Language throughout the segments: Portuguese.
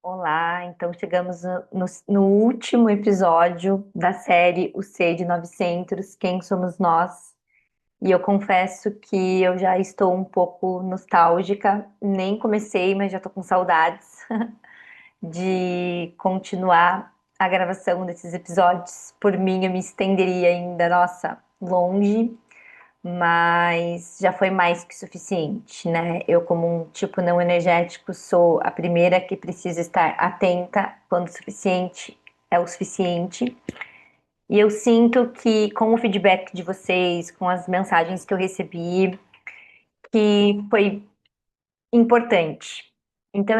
Olá, então chegamos no último episódio da série O C de 900, Quem Somos Nós? E eu confesso que eu já estou um pouco nostálgica, nem comecei, mas já estou com saudades de continuar a gravação desses episódios. Por mim, eu me estenderia ainda, nossa, longe, mas já foi mais que suficiente, né? Eu, como um tipo não energético, sou a primeira que precisa estar atenta quando o suficiente é o suficiente. E eu sinto que, com o feedback de vocês, com as mensagens que eu recebi, que foi importante. Então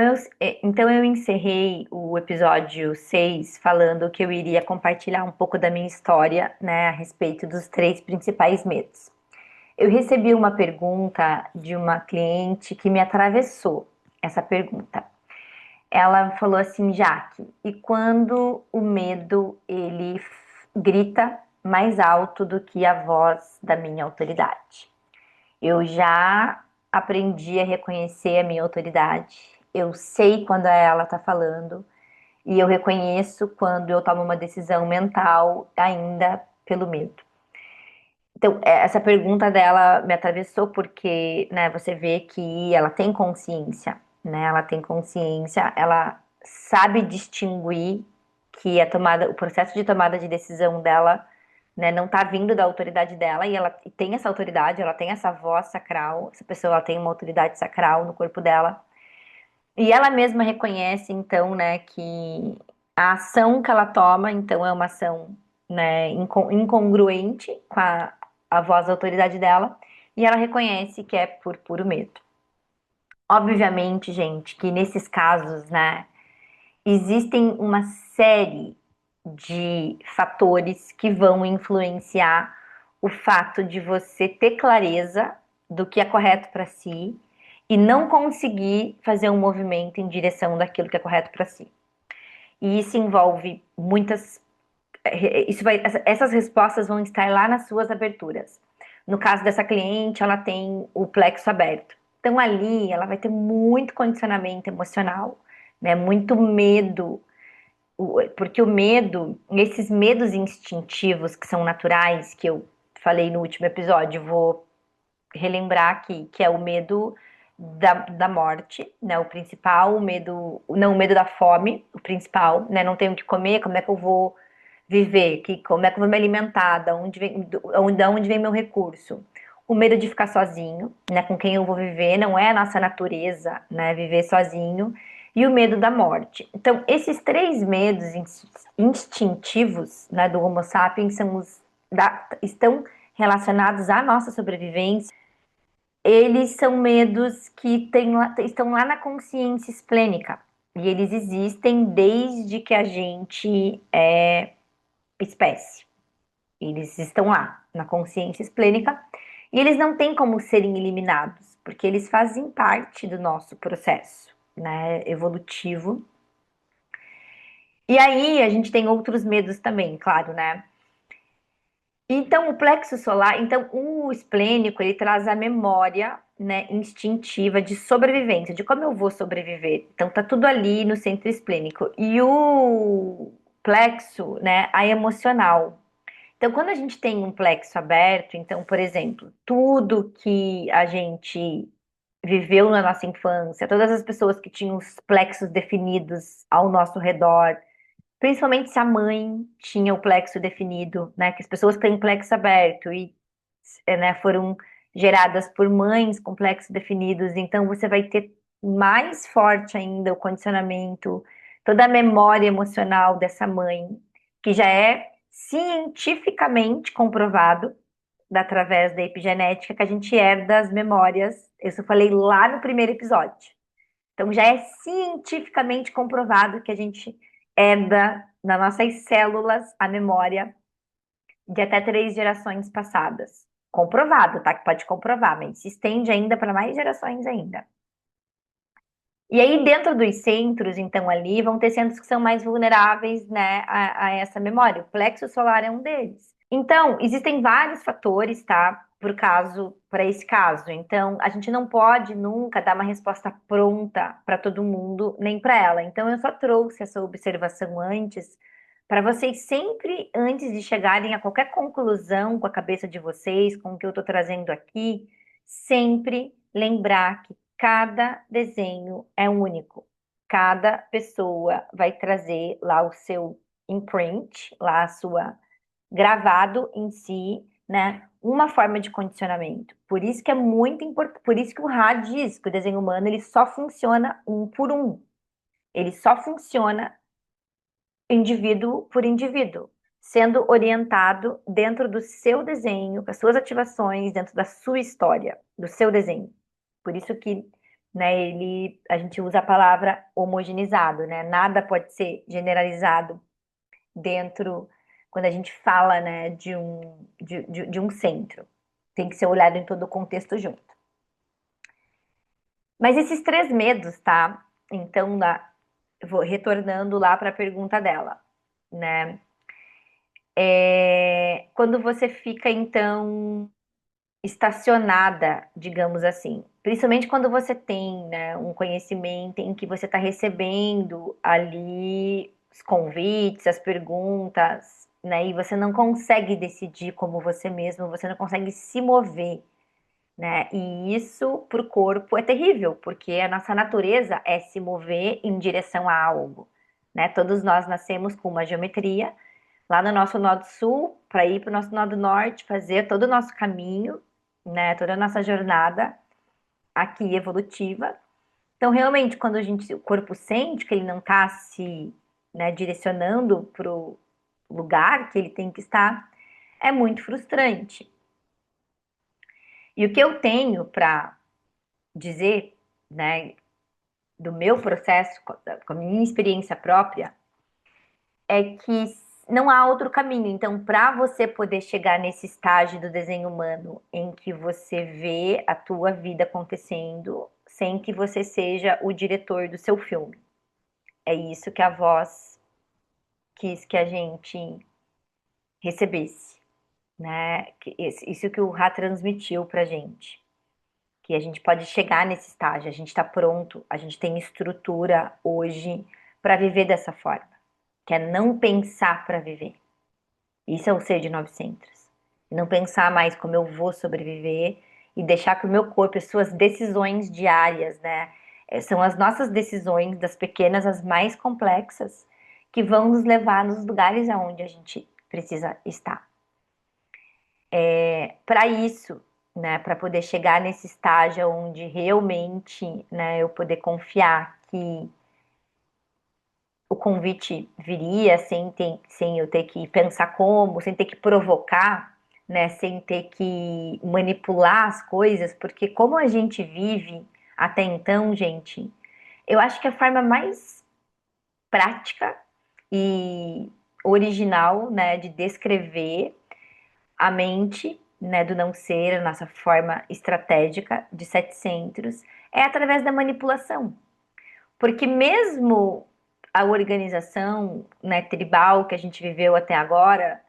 eu encerrei o episódio 6 falando que eu iria compartilhar um pouco da minha história, né, a respeito dos três principais medos. Eu recebi uma pergunta de uma cliente que me atravessou essa pergunta. Ela falou assim, Jaque, e quando o medo ele grita mais alto do que a voz da minha autoridade? Eu já aprendi a reconhecer a minha autoridade. Eu sei quando ela está falando e eu reconheço quando eu tomo uma decisão mental ainda pelo medo. Então, essa pergunta dela me atravessou porque, né, você vê que ela tem consciência, né? Ela tem consciência, ela sabe distinguir que o processo de tomada de decisão dela, né, não tá vindo da autoridade dela e ela tem essa autoridade, ela tem essa voz sacral, essa pessoa ela tem uma autoridade sacral no corpo dela. E ela mesma reconhece, então, né, que a ação que ela toma, então, é uma ação, né, incongruente com a voz da autoridade dela, e ela reconhece que é por puro medo. Obviamente, gente, que nesses casos, né, existem uma série de fatores que vão influenciar o fato de você ter clareza do que é correto para si e não conseguir fazer um movimento em direção daquilo que é correto para si. E isso envolve muitas. Essas respostas vão estar lá nas suas aberturas. No caso dessa cliente, ela tem o plexo aberto. Então ali ela vai ter muito condicionamento emocional, né? Muito medo, porque o medo, esses medos instintivos que são naturais, que eu falei no último episódio, vou relembrar aqui, que é o medo da morte, né? O principal, o medo, não, o medo da fome, o principal, né? Não tenho o que comer, como é que eu vou viver? Como é que eu vou me alimentar? Da onde vem meu recurso? O medo de ficar sozinho, né? Com quem eu vou viver, não é a nossa natureza, né? Viver sozinho. E o medo da morte. Então, esses três medos instintivos, né, do Homo sapiens estão relacionados à nossa sobrevivência. Eles são medos que estão lá na consciência esplênica. E eles existem desde que a gente é espécie. Eles estão lá na consciência esplênica e eles não têm como serem eliminados, porque eles fazem parte do nosso processo, né, evolutivo. E aí a gente tem outros medos também, claro, né? Então, o plexo solar, então, o esplênico, ele traz a memória, né, instintiva de sobrevivência, de como eu vou sobreviver. Então, tá tudo ali no centro esplênico. E o plexo, né, a emocional. Então, quando a gente tem um plexo aberto, então, por exemplo, tudo que a gente viveu na nossa infância, todas as pessoas que tinham os plexos definidos ao nosso redor, principalmente se a mãe tinha o plexo definido, né? Que as pessoas têm plexo aberto e, né, foram geradas por mães com plexo definidos, então você vai ter mais forte ainda o condicionamento, toda a memória emocional dessa mãe, que já é cientificamente comprovado através da epigenética que a gente herda as memórias. Isso eu falei lá no primeiro episódio. Então já é cientificamente comprovado que a gente herda nas nossas células a memória de até 3 gerações passadas. Comprovado, tá? Que pode comprovar, mas se estende ainda para mais gerações ainda. E aí, dentro dos centros, então, ali, vão ter centros que são mais vulneráveis, né, a essa memória. O plexo solar é um deles. Então, existem vários fatores, tá? para esse caso. Então, a gente não pode nunca dar uma resposta pronta para todo mundo, nem para ela. Então, eu só trouxe essa observação antes, para vocês sempre, antes de chegarem a qualquer conclusão com a cabeça de vocês, com o que eu estou trazendo aqui, sempre lembrar que cada desenho é único. Cada pessoa vai trazer lá o seu imprint, lá a sua gravado em si, né? Uma forma de condicionamento. Por isso que é muito importante, por isso que o Ra diz que o desenho humano ele só funciona um por um. Ele só funciona indivíduo por indivíduo, sendo orientado dentro do seu desenho, com as suas ativações, dentro da sua história, do seu desenho. Por isso que, né, a gente usa a palavra homogeneizado, né? Nada pode ser generalizado dentro, quando a gente fala, né, de um centro. Tem que ser olhado em todo o contexto junto. Mas esses três medos, tá? Então, vou retornando lá para a pergunta dela, né? Quando você fica, então, estacionada, digamos assim, principalmente quando você tem, né, um conhecimento em que você está recebendo ali os convites, as perguntas, né, e você não consegue decidir como você mesmo, você não consegue se mover, né? E isso para o corpo é terrível, porque a nossa natureza é se mover em direção a algo, né? Todos nós nascemos com uma geometria lá no nosso nodo sul para ir para o nosso nodo norte, fazer todo o nosso caminho, né? Toda a nossa jornada aqui evolutiva. Então, realmente, quando o corpo sente que ele não está se, né, direcionando para o lugar que ele tem que estar, é muito frustrante. E o que eu tenho para dizer, né, do meu processo, com a minha experiência própria, é que não há outro caminho. Então, para você poder chegar nesse estágio do desenho humano em que você vê a tua vida acontecendo sem que você seja o diretor do seu filme. É isso que a voz quis que a gente recebesse, né? Isso que o Ra transmitiu pra gente. Que a gente pode chegar nesse estágio, a gente está pronto, a gente tem estrutura hoje para viver dessa forma, que é não pensar para viver. Isso é o ser de 900. Não pensar mais como eu vou sobreviver e deixar que o meu corpo, as suas decisões diárias, né? São as nossas decisões, das pequenas às mais complexas, que vão nos levar nos lugares aonde a gente precisa estar. Para isso, né, para poder chegar nesse estágio onde realmente, né, eu poder confiar que o convite viria sem eu ter que pensar como, sem ter que provocar, né, sem ter que manipular as coisas, porque como a gente vive até então, gente, eu acho que a forma mais prática e original, né, de descrever a mente, né, do não ser, a nossa forma estratégica de 700, é através da manipulação. Porque mesmo a organização, né, tribal que a gente viveu até agora,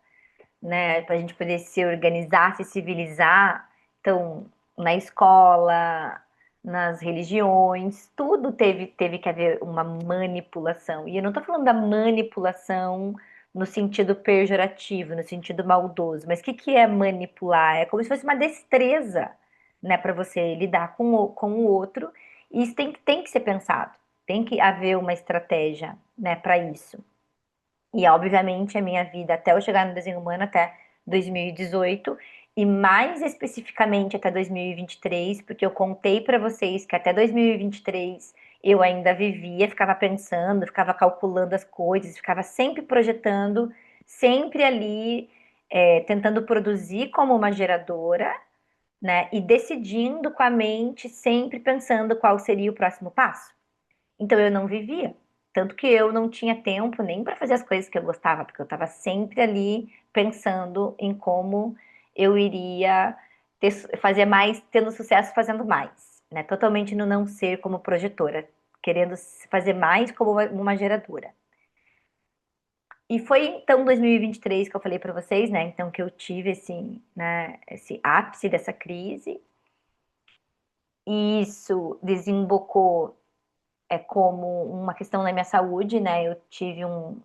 né, para a gente poder se organizar, se civilizar, então, na escola, nas religiões, tudo teve que haver uma manipulação. E eu não estou falando da manipulação no sentido pejorativo, no sentido maldoso, mas o que é manipular? É como se fosse uma destreza, né, para você lidar com o outro, e isso tem que ser pensado, tem que haver uma estratégia, né, para isso. E, obviamente, a minha vida até eu chegar no desenho humano, até 2018, e mais especificamente até 2023, porque eu contei para vocês que até 2023 eu ainda vivia, ficava pensando, ficava calculando as coisas, ficava sempre projetando, sempre ali, tentando produzir como uma geradora, né? E decidindo com a mente, sempre pensando qual seria o próximo passo. Então eu não vivia. Tanto que eu não tinha tempo nem para fazer as coisas que eu gostava, porque eu estava sempre ali pensando em como eu iria fazer mais, tendo sucesso fazendo mais, né? Totalmente no não ser como projetora, querendo fazer mais como uma geradora. E foi então 2023 que eu falei pra vocês, né? Então que eu tive esse, né, esse ápice dessa crise. E isso desembocou como uma questão na minha saúde, né? Eu tive um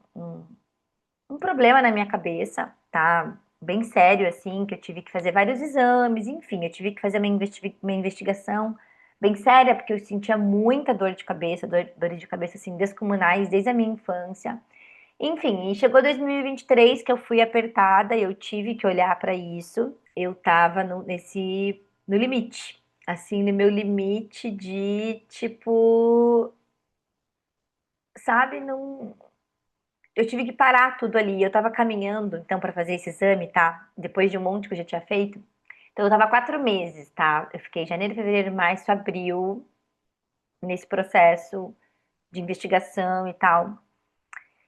problema na minha cabeça, tá? Bem sério, assim, que eu tive que fazer vários exames, enfim, eu tive que fazer uma investigação bem séria, porque eu sentia muita dor de cabeça, dor de cabeça, assim, descomunais desde a minha infância. Enfim, e chegou 2023 que eu fui apertada, eu tive que olhar pra isso. Eu tava no limite, assim, no meu limite de, tipo, sabe, não. Eu tive que parar tudo ali. Eu tava caminhando, então, pra fazer esse exame, tá? Depois de um monte que eu já tinha feito. Então, eu tava 4 meses, tá? Eu fiquei janeiro, fevereiro, março, abril, nesse processo de investigação e tal.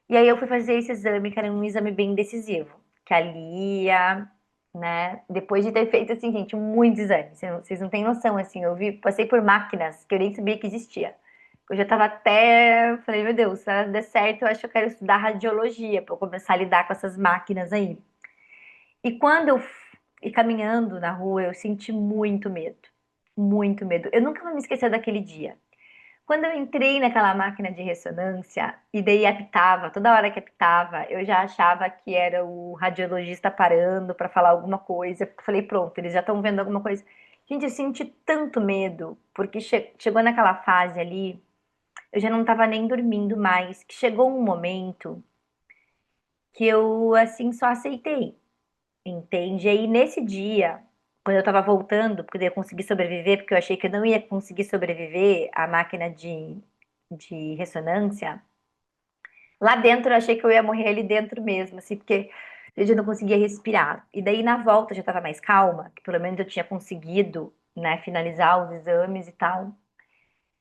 E aí, eu fui fazer esse exame, que era um exame bem decisivo. Que ali ia, né? Depois de ter feito, assim, gente, muitos exames. Vocês não têm noção, assim. Passei por máquinas que eu nem sabia que existia. Eu já tava até, falei, meu Deus, se ela der certo, eu acho que eu quero estudar radiologia para eu começar a lidar com essas máquinas aí. E quando eu e caminhando na rua, eu senti muito medo. Muito medo. Eu nunca vou me esquecer daquele dia. Quando eu entrei naquela máquina de ressonância e daí apitava, toda hora que apitava, eu já achava que era o radiologista parando para falar alguma coisa. Eu falei, pronto, eles já estão vendo alguma coisa. Gente, eu senti tanto medo, porque chegou naquela fase ali, eu já não estava nem dormindo mais, que chegou um momento que eu, assim, só aceitei, entende? E aí, nesse dia, quando eu tava voltando, porque daí eu consegui sobreviver, porque eu achei que eu não ia conseguir sobreviver à máquina de ressonância, lá dentro eu achei que eu ia morrer ali dentro mesmo, assim, porque eu já não conseguia respirar. E daí, na volta, eu já tava mais calma, que pelo menos eu tinha conseguido, né, finalizar os exames e tal.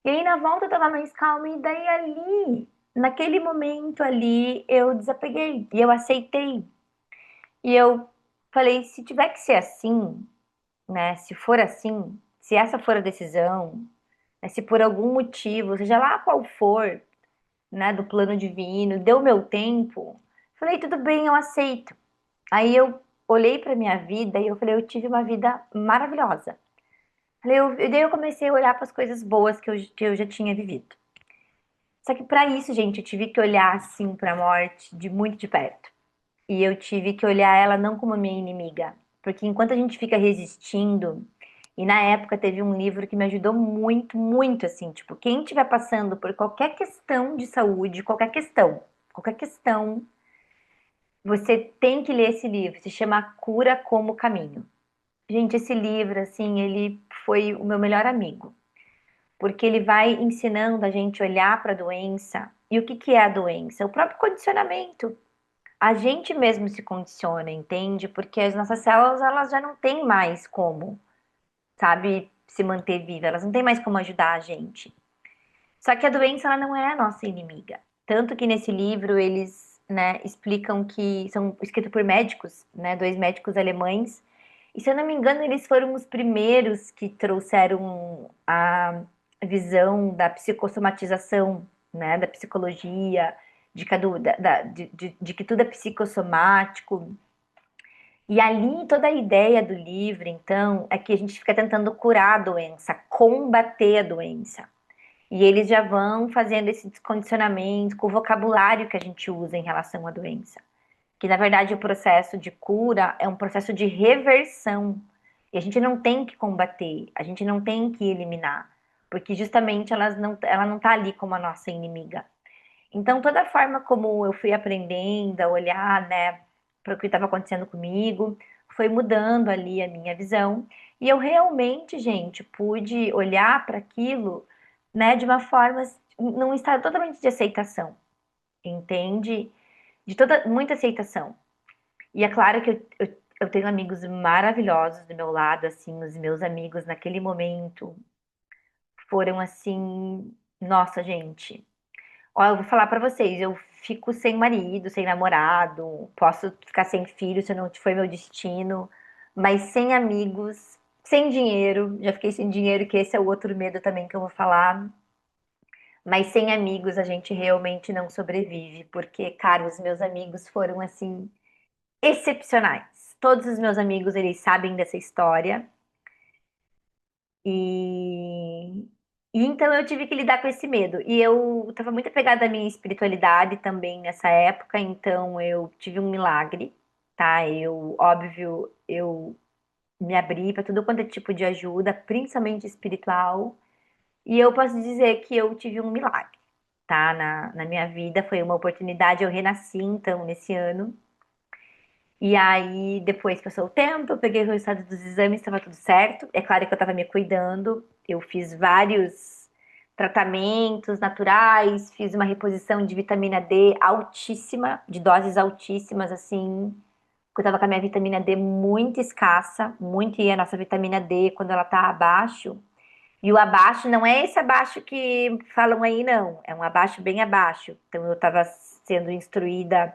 E aí na volta eu tava mais calma, e daí ali, naquele momento ali, eu desapeguei e eu aceitei. E eu falei, se tiver que ser assim, né? Se for assim, se essa for a decisão, né, se por algum motivo, seja lá qual for, né, do plano divino, deu meu tempo, falei, tudo bem, eu aceito. Aí eu olhei pra minha vida e eu falei, eu tive uma vida maravilhosa. E daí eu comecei a olhar para as coisas boas que eu já tinha vivido. Só que para isso, gente, eu tive que olhar assim para a morte de muito de perto. E eu tive que olhar ela não como minha inimiga, porque enquanto a gente fica resistindo, e na época teve um livro que me ajudou muito, muito assim, tipo, quem estiver passando por qualquer questão de saúde, qualquer questão, você tem que ler esse livro, se chama Cura como Caminho. Gente, esse livro assim, ele foi o meu melhor amigo porque ele vai ensinando a gente a olhar para a doença. E o que que é a doença? O próprio condicionamento. A gente mesmo se condiciona, entende? Porque as nossas células, elas já não têm mais como, sabe, se manter viva, elas não têm mais como ajudar a gente. Só que a doença, ela não é a nossa inimiga. Tanto que nesse livro eles, né, explicam que são escritos por médicos, né, dois médicos alemães. E se eu não me engano, eles foram os primeiros que trouxeram a visão da psicossomatização, né, da psicologia, de que tudo é psicossomático. E ali toda a ideia do livro, então, é que a gente fica tentando curar a doença, combater a doença. E eles já vão fazendo esse descondicionamento com o vocabulário que a gente usa em relação à doença. Que na verdade o processo de cura é um processo de reversão. E a gente não tem que combater, a gente não tem que eliminar, porque justamente ela não está ali como a nossa inimiga. Então toda a forma como eu fui aprendendo a olhar, né, para o que estava acontecendo comigo, foi mudando ali a minha visão. E eu realmente, gente, pude olhar para aquilo, né, de uma forma, num estado totalmente de aceitação, entende? De toda, muita aceitação. E é claro que eu tenho amigos maravilhosos do meu lado, assim, os meus amigos naquele momento foram assim, nossa, gente. Ó, eu vou falar pra vocês, eu fico sem marido, sem namorado, posso ficar sem filho se não foi meu destino, mas sem amigos, sem dinheiro, já fiquei sem dinheiro, que esse é o outro medo também que eu vou falar. Mas sem amigos a gente realmente não sobrevive, porque, cara, os meus amigos foram assim excepcionais. Todos os meus amigos, eles sabem dessa história e, e então eu tive que lidar com esse medo. E eu estava muito apegada à minha espiritualidade também nessa época, então eu tive um milagre, tá? Óbvio, eu me abri para tudo quanto é tipo de ajuda, principalmente espiritual. E eu posso dizer que eu tive um milagre, tá? Na minha vida, foi uma oportunidade, eu renasci então nesse ano. E aí, depois passou o tempo, eu peguei o resultado dos exames, estava tudo certo. É claro que eu estava me cuidando, eu fiz vários tratamentos naturais, fiz uma reposição de vitamina D altíssima, de doses altíssimas, assim. Eu estava com a minha vitamina D muito escassa, muito, e a nossa vitamina D, quando ela tá abaixo, e o abaixo não é esse abaixo que falam aí, não. É um abaixo bem abaixo. Então eu estava sendo instruída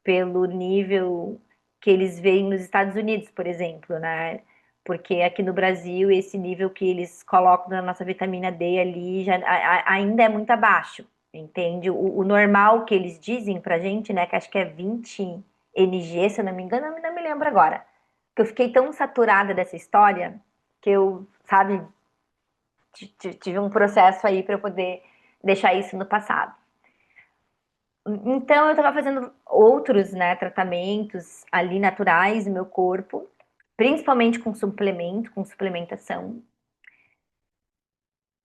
pelo nível que eles veem nos Estados Unidos, por exemplo, né? Porque aqui no Brasil, esse nível que eles colocam na nossa vitamina D ali já ainda é muito abaixo, entende? O normal que eles dizem pra gente, né? Que acho que é 20 mg, se eu não me engano, eu não me lembro agora. Que eu fiquei tão saturada dessa história que eu, sabe, tive um processo aí para eu poder deixar isso no passado. Então, eu estava fazendo outros, né, tratamentos ali naturais no meu corpo, principalmente com suplemento, com suplementação.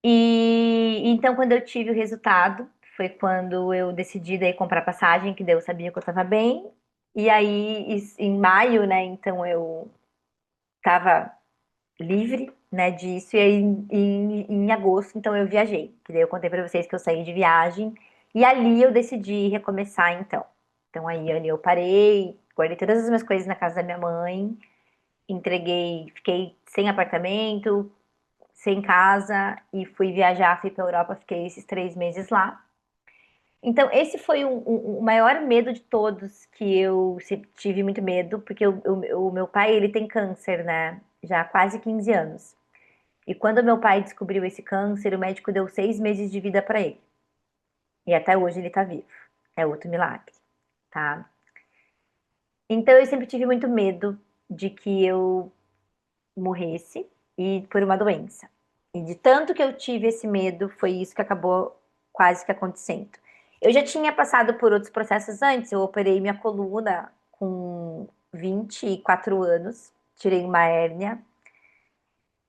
E então, quando eu tive o resultado, foi quando eu decidi daí comprar passagem, que daí eu sabia que eu estava bem. E aí, em maio, né, então eu estava livre, né, disso. E aí, em agosto, então eu viajei. Que daí eu contei para vocês que eu saí de viagem. E ali eu decidi recomeçar, então. Então aí ali eu parei, guardei todas as minhas coisas na casa da minha mãe, entreguei, fiquei sem apartamento, sem casa e fui viajar, fui para Europa, fiquei esses 3 meses lá. Então, esse foi o maior medo de todos, que eu sempre tive muito medo, porque o meu pai, ele tem câncer, né? Já há quase 15 anos. E quando meu pai descobriu esse câncer, o médico deu 6 meses de vida para ele. E até hoje ele tá vivo. É outro milagre, tá? Então eu sempre tive muito medo de que eu morresse e por uma doença. E de tanto que eu tive esse medo, foi isso que acabou quase que acontecendo. Eu já tinha passado por outros processos antes. Eu operei minha coluna com 24 anos, tirei uma hérnia.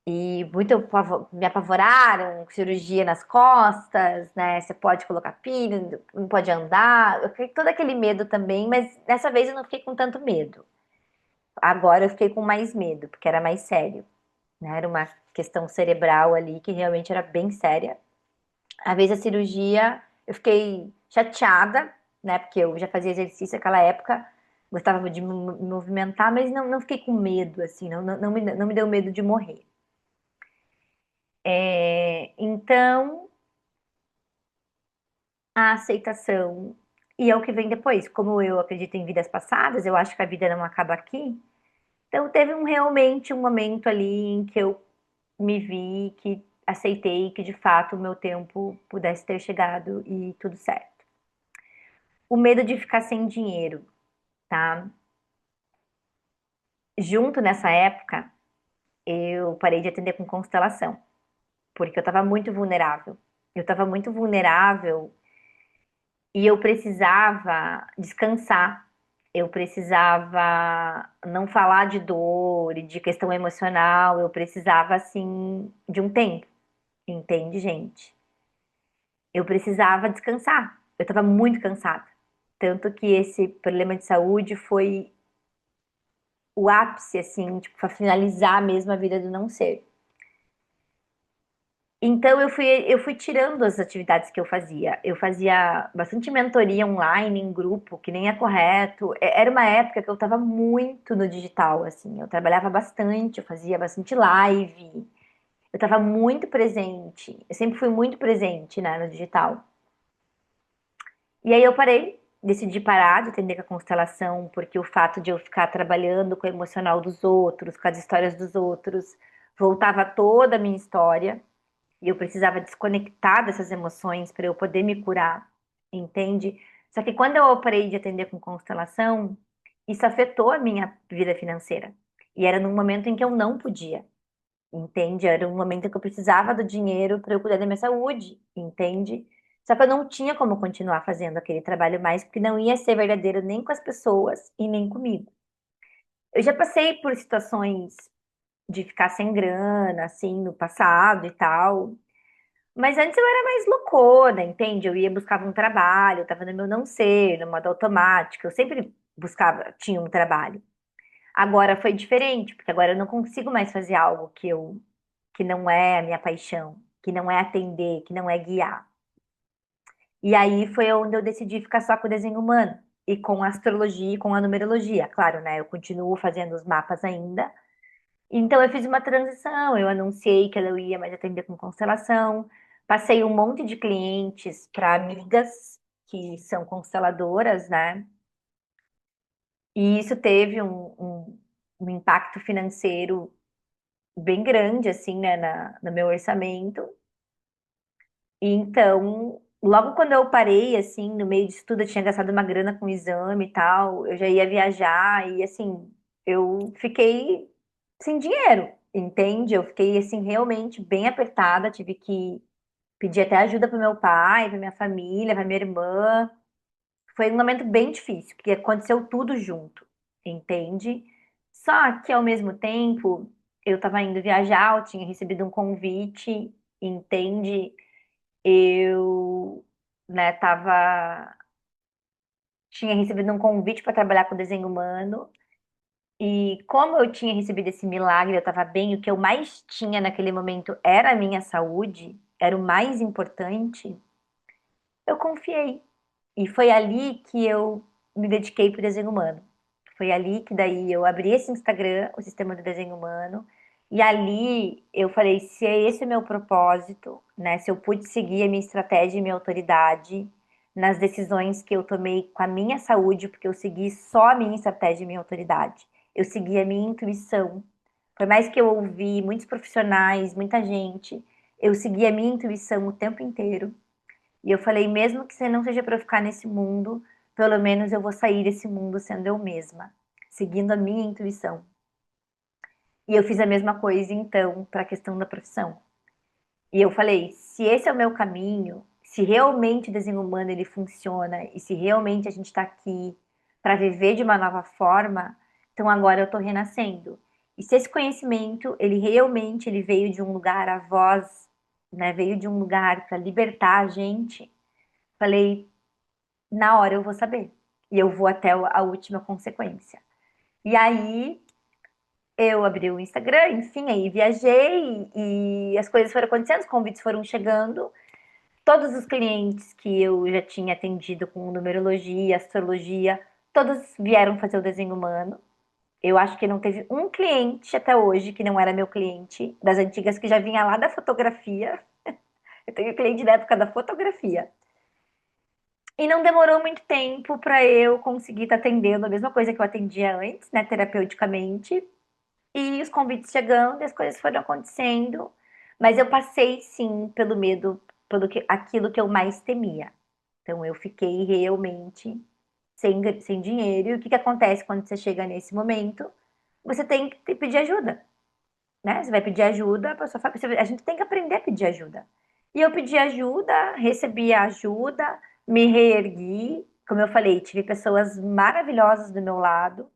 E muito me apavoraram, cirurgia nas costas, né? Você pode colocar pilha, não pode andar. Eu fiquei todo aquele medo também, mas dessa vez eu não fiquei com tanto medo. Agora eu fiquei com mais medo, porque era mais sério, né? Era uma questão cerebral ali que realmente era bem séria. Às vezes a cirurgia, eu fiquei chateada, né? Porque eu já fazia exercício naquela época, gostava de me movimentar, mas não fiquei com medo, assim, não me deu medo de morrer. Então, a aceitação e é o que vem depois. Como eu acredito em vidas passadas, eu acho que a vida não acaba aqui. Então, teve realmente um momento ali em que eu me vi, que aceitei que de fato o meu tempo pudesse ter chegado e tudo certo. O medo de ficar sem dinheiro, tá? Junto nessa época, eu parei de atender com constelação, porque eu estava muito vulnerável. Eu estava muito vulnerável e eu precisava descansar. Eu precisava não falar de dor e de questão emocional. Eu precisava, assim, de um tempo. Entende, gente? Eu precisava descansar. Eu estava muito cansada. Tanto que esse problema de saúde foi o ápice, assim, tipo, para finalizar mesmo a vida do não ser. Então eu fui tirando as atividades que eu fazia. Eu fazia bastante mentoria online, em grupo, que nem é correto. Era uma época que eu estava muito no digital, assim. Eu trabalhava bastante, eu fazia bastante live. Eu estava muito presente. Eu sempre fui muito presente, né, no digital. E aí eu parei, decidi parar de atender com a constelação, porque o fato de eu ficar trabalhando com o emocional dos outros, com as histórias dos outros, voltava toda a minha história. E eu precisava desconectar dessas emoções para eu poder me curar, entende? Só que quando eu parei de atender com constelação, isso afetou a minha vida financeira. E era num momento em que eu não podia, entende? Era um momento em que eu precisava do dinheiro para eu cuidar da minha saúde, entende? Só que eu não tinha como continuar fazendo aquele trabalho mais, porque não ia ser verdadeiro nem com as pessoas e nem comigo. Eu já passei por situações de ficar sem grana, assim, no passado e tal. Mas antes eu era mais loucona, entende? Eu ia buscava um trabalho, eu tava no meu não ser, no modo automático. Eu sempre buscava, tinha um trabalho. Agora foi diferente, porque agora eu não consigo mais fazer algo que não é a minha paixão, que não é atender, que não é guiar. E aí foi onde eu decidi ficar só com o desenho humano e com a astrologia e com a numerologia. Claro, né? Eu continuo fazendo os mapas ainda. Então eu fiz uma transição, eu anunciei que eu ia mais atender com constelação, passei um monte de clientes para amigas que são consteladoras, né? E isso teve um impacto financeiro bem grande, assim, né, no meu orçamento. E então, logo quando eu parei, assim, no meio disso tudo, eu tinha gastado uma grana com exame e tal, eu já ia viajar e, assim, eu fiquei sem dinheiro, entende? Eu fiquei, assim, realmente bem apertada, tive que pedir até ajuda pro meu pai, pra minha família, pra minha irmã. Foi um momento bem difícil, porque aconteceu tudo junto, entende? Só que, ao mesmo tempo, eu tava indo viajar, eu tinha recebido um convite, entende? Eu, né, tinha recebido um convite para trabalhar com desenho humano e como eu tinha recebido esse milagre, eu estava bem, o que eu mais tinha naquele momento era a minha saúde, era o mais importante. Eu confiei e foi ali que eu me dediquei para o desenho humano. Foi ali que daí eu abri esse Instagram, o Sistema do Desenho Humano, e ali eu falei, se é esse o meu propósito, né? Se eu pude seguir a minha estratégia e minha autoridade nas decisões que eu tomei com a minha saúde, porque eu segui só a minha estratégia e minha autoridade. Eu segui a minha intuição. Por mais que eu ouvi muitos profissionais, muita gente, eu segui a minha intuição o tempo inteiro. E eu falei, mesmo que você não seja para eu ficar nesse mundo, pelo menos eu vou sair desse mundo sendo eu mesma, seguindo a minha intuição. E eu fiz a mesma coisa, então, para a questão da profissão. E eu falei, se esse é o meu caminho, se realmente o desenho humano ele funciona e se realmente a gente está aqui para viver de uma nova forma, então agora eu estou renascendo. E se esse conhecimento ele realmente ele veio de um lugar, a voz, né, veio de um lugar para libertar a gente, falei, na hora eu vou saber. E eu vou até a última consequência. E aí eu abri o Instagram, enfim, aí viajei e as coisas foram acontecendo, os convites foram chegando. Todos os clientes que eu já tinha atendido com numerologia, astrologia, todos vieram fazer o desenho humano. Eu acho que não teve um cliente até hoje que não era meu cliente, das antigas que já vinha lá da fotografia. Eu tenho cliente da época da fotografia. E não demorou muito tempo para eu conseguir estar atendendo a mesma coisa que eu atendia antes, né, terapeuticamente. E os convites chegando, e as coisas foram acontecendo. Mas eu passei sim pelo medo, aquilo que eu mais temia. Então eu fiquei realmente sem dinheiro. E o que que acontece quando você chega nesse momento? Você tem que pedir ajuda, né? Você vai pedir ajuda, a pessoa fala, a gente tem que aprender a pedir ajuda. E eu pedi ajuda, recebi a ajuda, me reergui. Como eu falei, tive pessoas maravilhosas do meu lado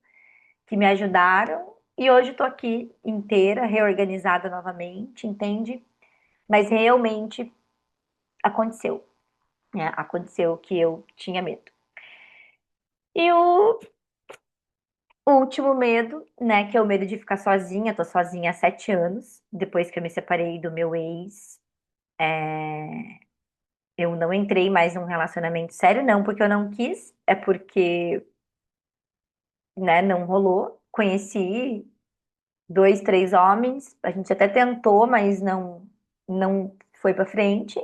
que me ajudaram e hoje estou aqui inteira, reorganizada novamente, entende? Mas realmente aconteceu, né? Aconteceu o que eu tinha medo. E o último medo, né, que é o medo de ficar sozinha. Tô sozinha há 7 anos, depois que eu me separei do meu ex. Eu não entrei mais num relacionamento sério, não porque eu não quis, é porque, né, não rolou. Conheci dois, três homens, a gente até tentou, mas não foi pra frente.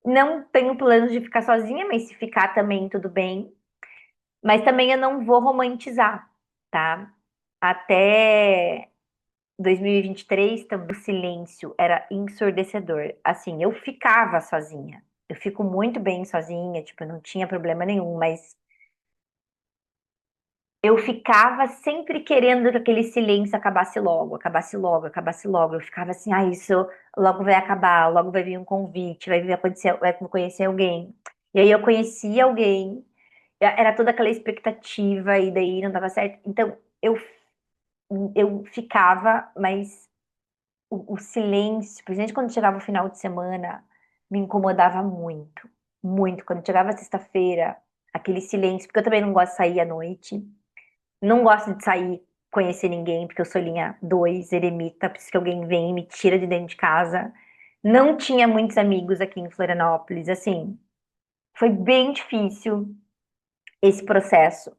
Não tenho planos de ficar sozinha, mas se ficar também tudo bem. Mas também eu não vou romantizar, tá? Até 2023 também o silêncio era ensurdecedor. Assim, eu ficava sozinha. Eu fico muito bem sozinha, tipo, eu não tinha problema nenhum, mas eu ficava sempre querendo que aquele silêncio acabasse logo, acabasse logo, acabasse logo. Eu ficava assim, ah, isso logo vai acabar, logo vai vir um convite, vai vir acontecer, vai conhecer alguém. E aí eu conhecia alguém, era toda aquela expectativa e daí não dava certo. Então eu ficava, mas o silêncio, principalmente quando chegava o final de semana, me incomodava muito, muito. Quando chegava sexta-feira, aquele silêncio, porque eu também não gosto de sair à noite. Não gosto de sair, conhecer ninguém, porque eu sou linha 2 eremita, preciso que alguém venha e me tira de dentro de casa. Não tinha muitos amigos aqui em Florianópolis, assim, foi bem difícil esse processo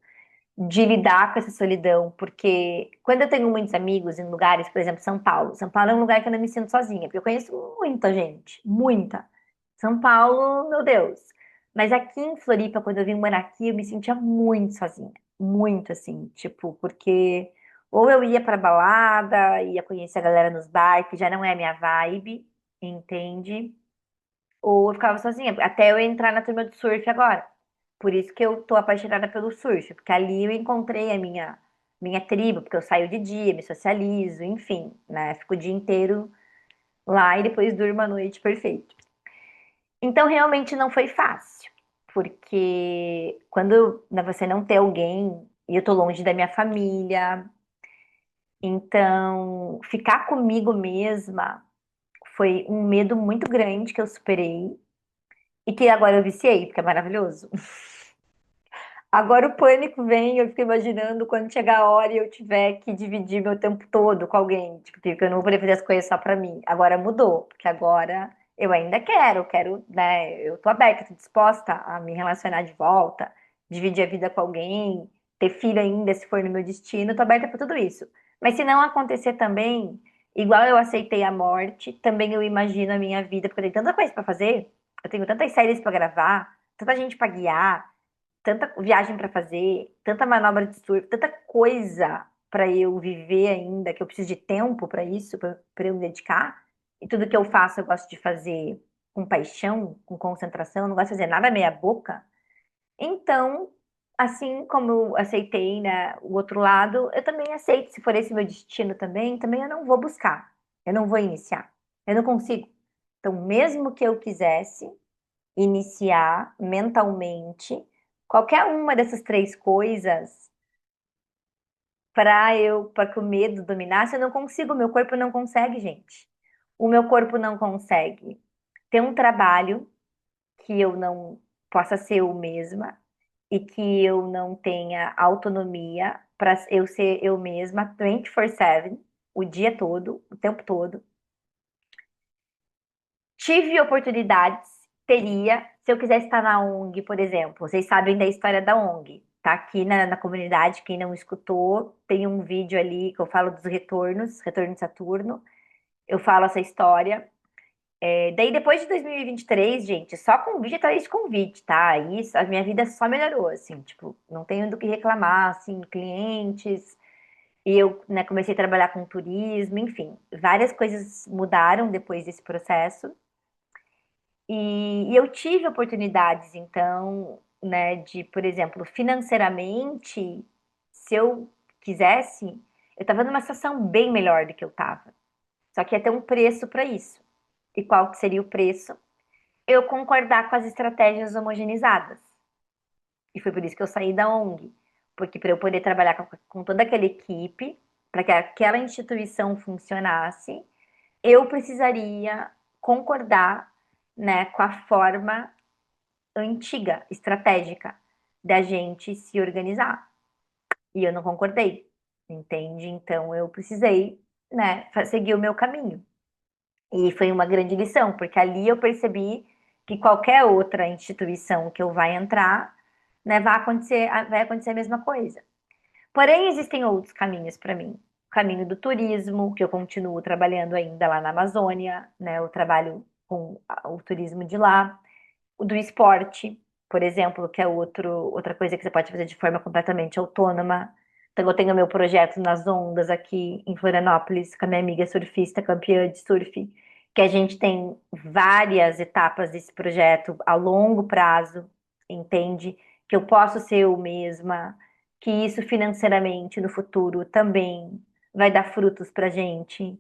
de lidar com essa solidão, porque quando eu tenho muitos amigos em lugares, por exemplo, São Paulo. São Paulo é um lugar que eu não me sinto sozinha, porque eu conheço muita gente, muita. São Paulo, meu Deus. Mas aqui em Floripa, quando eu vim morar aqui, eu me sentia muito sozinha, muito assim, tipo, porque ou eu ia pra balada, ia conhecer a galera nos bar, que já não é a minha vibe, entende? Ou eu ficava sozinha, até eu entrar na turma do surf agora. Por isso que eu tô apaixonada pelo surf, porque ali eu encontrei a minha tribo, porque eu saio de dia, me socializo, enfim, né? Fico o dia inteiro lá e depois durmo a noite perfeito. Então realmente não foi fácil, porque quando né, você não tem alguém, e eu tô longe da minha família, então ficar comigo mesma foi um medo muito grande que eu superei. E que agora eu viciei, porque é maravilhoso. Agora o pânico vem, eu fico imaginando quando chegar a hora e eu tiver que dividir meu tempo todo com alguém, tipo, que eu não vou poder fazer as coisas só pra mim. Agora mudou, porque agora eu ainda quero, né? Eu tô aberta, tô disposta a me relacionar de volta, dividir a vida com alguém, ter filho ainda, se for no meu destino, tô aberta pra tudo isso. Mas se não acontecer também, igual eu aceitei a morte, também eu imagino a minha vida, porque eu tenho tanta coisa pra fazer, eu tenho tantas séries pra gravar, tanta gente pra guiar, tanta viagem para fazer, tanta manobra de surf, tanta coisa para eu viver ainda, que eu preciso de tempo para isso, para eu me dedicar. E tudo que eu faço, eu gosto de fazer com paixão, com concentração, eu não gosto de fazer nada meia boca. Então, assim como eu aceitei, né, o outro lado, eu também aceito, se for esse meu destino também eu não vou buscar, eu não vou iniciar, eu não consigo. Então, mesmo que eu quisesse, iniciar mentalmente qualquer uma dessas três coisas para que o medo dominasse, eu não consigo, o meu corpo não consegue, gente. O meu corpo não consegue ter um trabalho que eu não possa ser eu mesma e que eu não tenha autonomia para eu ser eu mesma 24/7, o dia todo, o tempo todo. Tive oportunidades, teria, se eu quisesse estar na ONG, por exemplo. Vocês sabem da história da ONG. Tá aqui na comunidade, quem não escutou, tem um vídeo ali que eu falo dos retornos, retorno de Saturno. Eu falo essa história. Daí, depois de 2023, gente, só convite atrás de convite, tá? Isso, a minha vida só melhorou, assim, tipo, não tenho do que reclamar, assim, clientes. E eu, né, comecei a trabalhar com turismo, enfim, várias coisas mudaram depois desse processo. E eu tive oportunidades, então, né, de, por exemplo, financeiramente, se eu quisesse, eu estava numa situação bem melhor do que eu estava. Só que ia ter um preço para isso. E qual que seria o preço? Eu concordar com as estratégias homogeneizadas. E foi por isso que eu saí da ONG. Porque para eu poder trabalhar com toda aquela equipe, para que aquela instituição funcionasse, eu precisaria concordar, né, com a forma antiga, estratégica, da gente se organizar. E eu não concordei, entende? Então eu precisei, né, seguir o meu caminho. E foi uma grande lição, porque ali eu percebi que qualquer outra instituição que eu vá entrar, né, vai acontecer a mesma coisa. Porém, existem outros caminhos para mim. O caminho do turismo, que eu continuo trabalhando ainda lá na Amazônia, né? Eu trabalho com o turismo de lá. O do esporte, por exemplo, que é outra coisa que você pode fazer de forma completamente autônoma. Então, eu tenho meu projeto nas ondas aqui em Florianópolis, com a minha amiga surfista, campeã de surf, que a gente tem várias etapas desse projeto a longo prazo, entende? Que eu posso ser eu mesma, que isso financeiramente no futuro também vai dar frutos pra gente.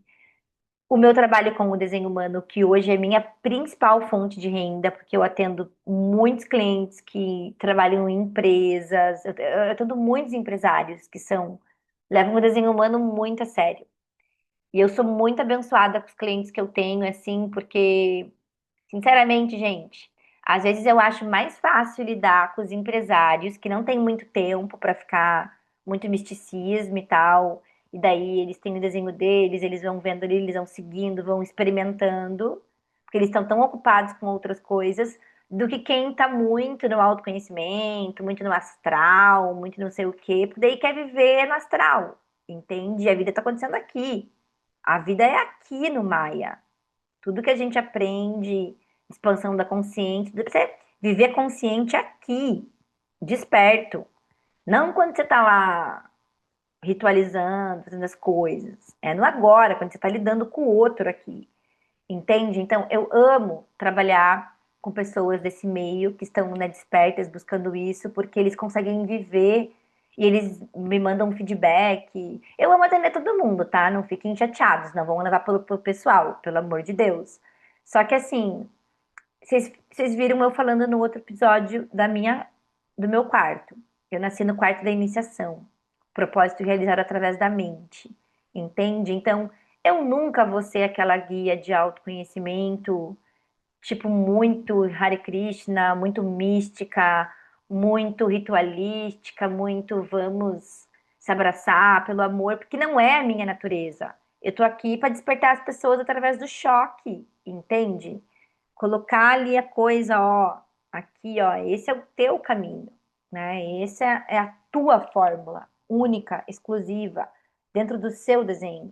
O meu trabalho com o desenho humano, que hoje é minha principal fonte de renda, porque eu atendo muitos clientes que trabalham em empresas, eu atendo muitos empresários que levam o desenho humano muito a sério. E eu sou muito abençoada com os clientes que eu tenho, assim, porque, sinceramente, gente, às vezes eu acho mais fácil lidar com os empresários que não têm muito tempo para ficar muito misticismo e tal. E daí eles têm o desenho deles, eles vão vendo ali, eles vão seguindo, vão experimentando, porque eles estão tão ocupados com outras coisas, do que quem tá muito no autoconhecimento, muito no astral, muito não sei o quê, porque daí quer viver no astral, entende? E a vida tá acontecendo aqui. A vida é aqui no Maia. Tudo que a gente aprende, expansão da consciência, você viver consciente aqui, desperto. Não quando você tá lá ritualizando, fazendo as coisas. É no agora, quando você tá lidando com o outro aqui. Entende? Então, eu amo trabalhar com pessoas desse meio que estão, né, despertas, buscando isso, porque eles conseguem viver e eles me mandam um feedback. Eu amo atender todo mundo, tá? Não fiquem chateados, não vão levar pro pessoal, pelo amor de Deus. Só que assim, vocês viram eu falando no outro episódio do meu quarto. Eu nasci no quarto da iniciação. Propósito realizado através da mente. Entende? Então, eu nunca vou ser aquela guia de autoconhecimento, tipo, muito Hare Krishna, muito mística, muito ritualística, muito vamos se abraçar pelo amor, porque não é a minha natureza. Eu tô aqui para despertar as pessoas através do choque, entende? Colocar ali a coisa, ó, aqui, ó, esse é o teu caminho, né? Essa é a tua fórmula única, exclusiva, dentro do seu desenho,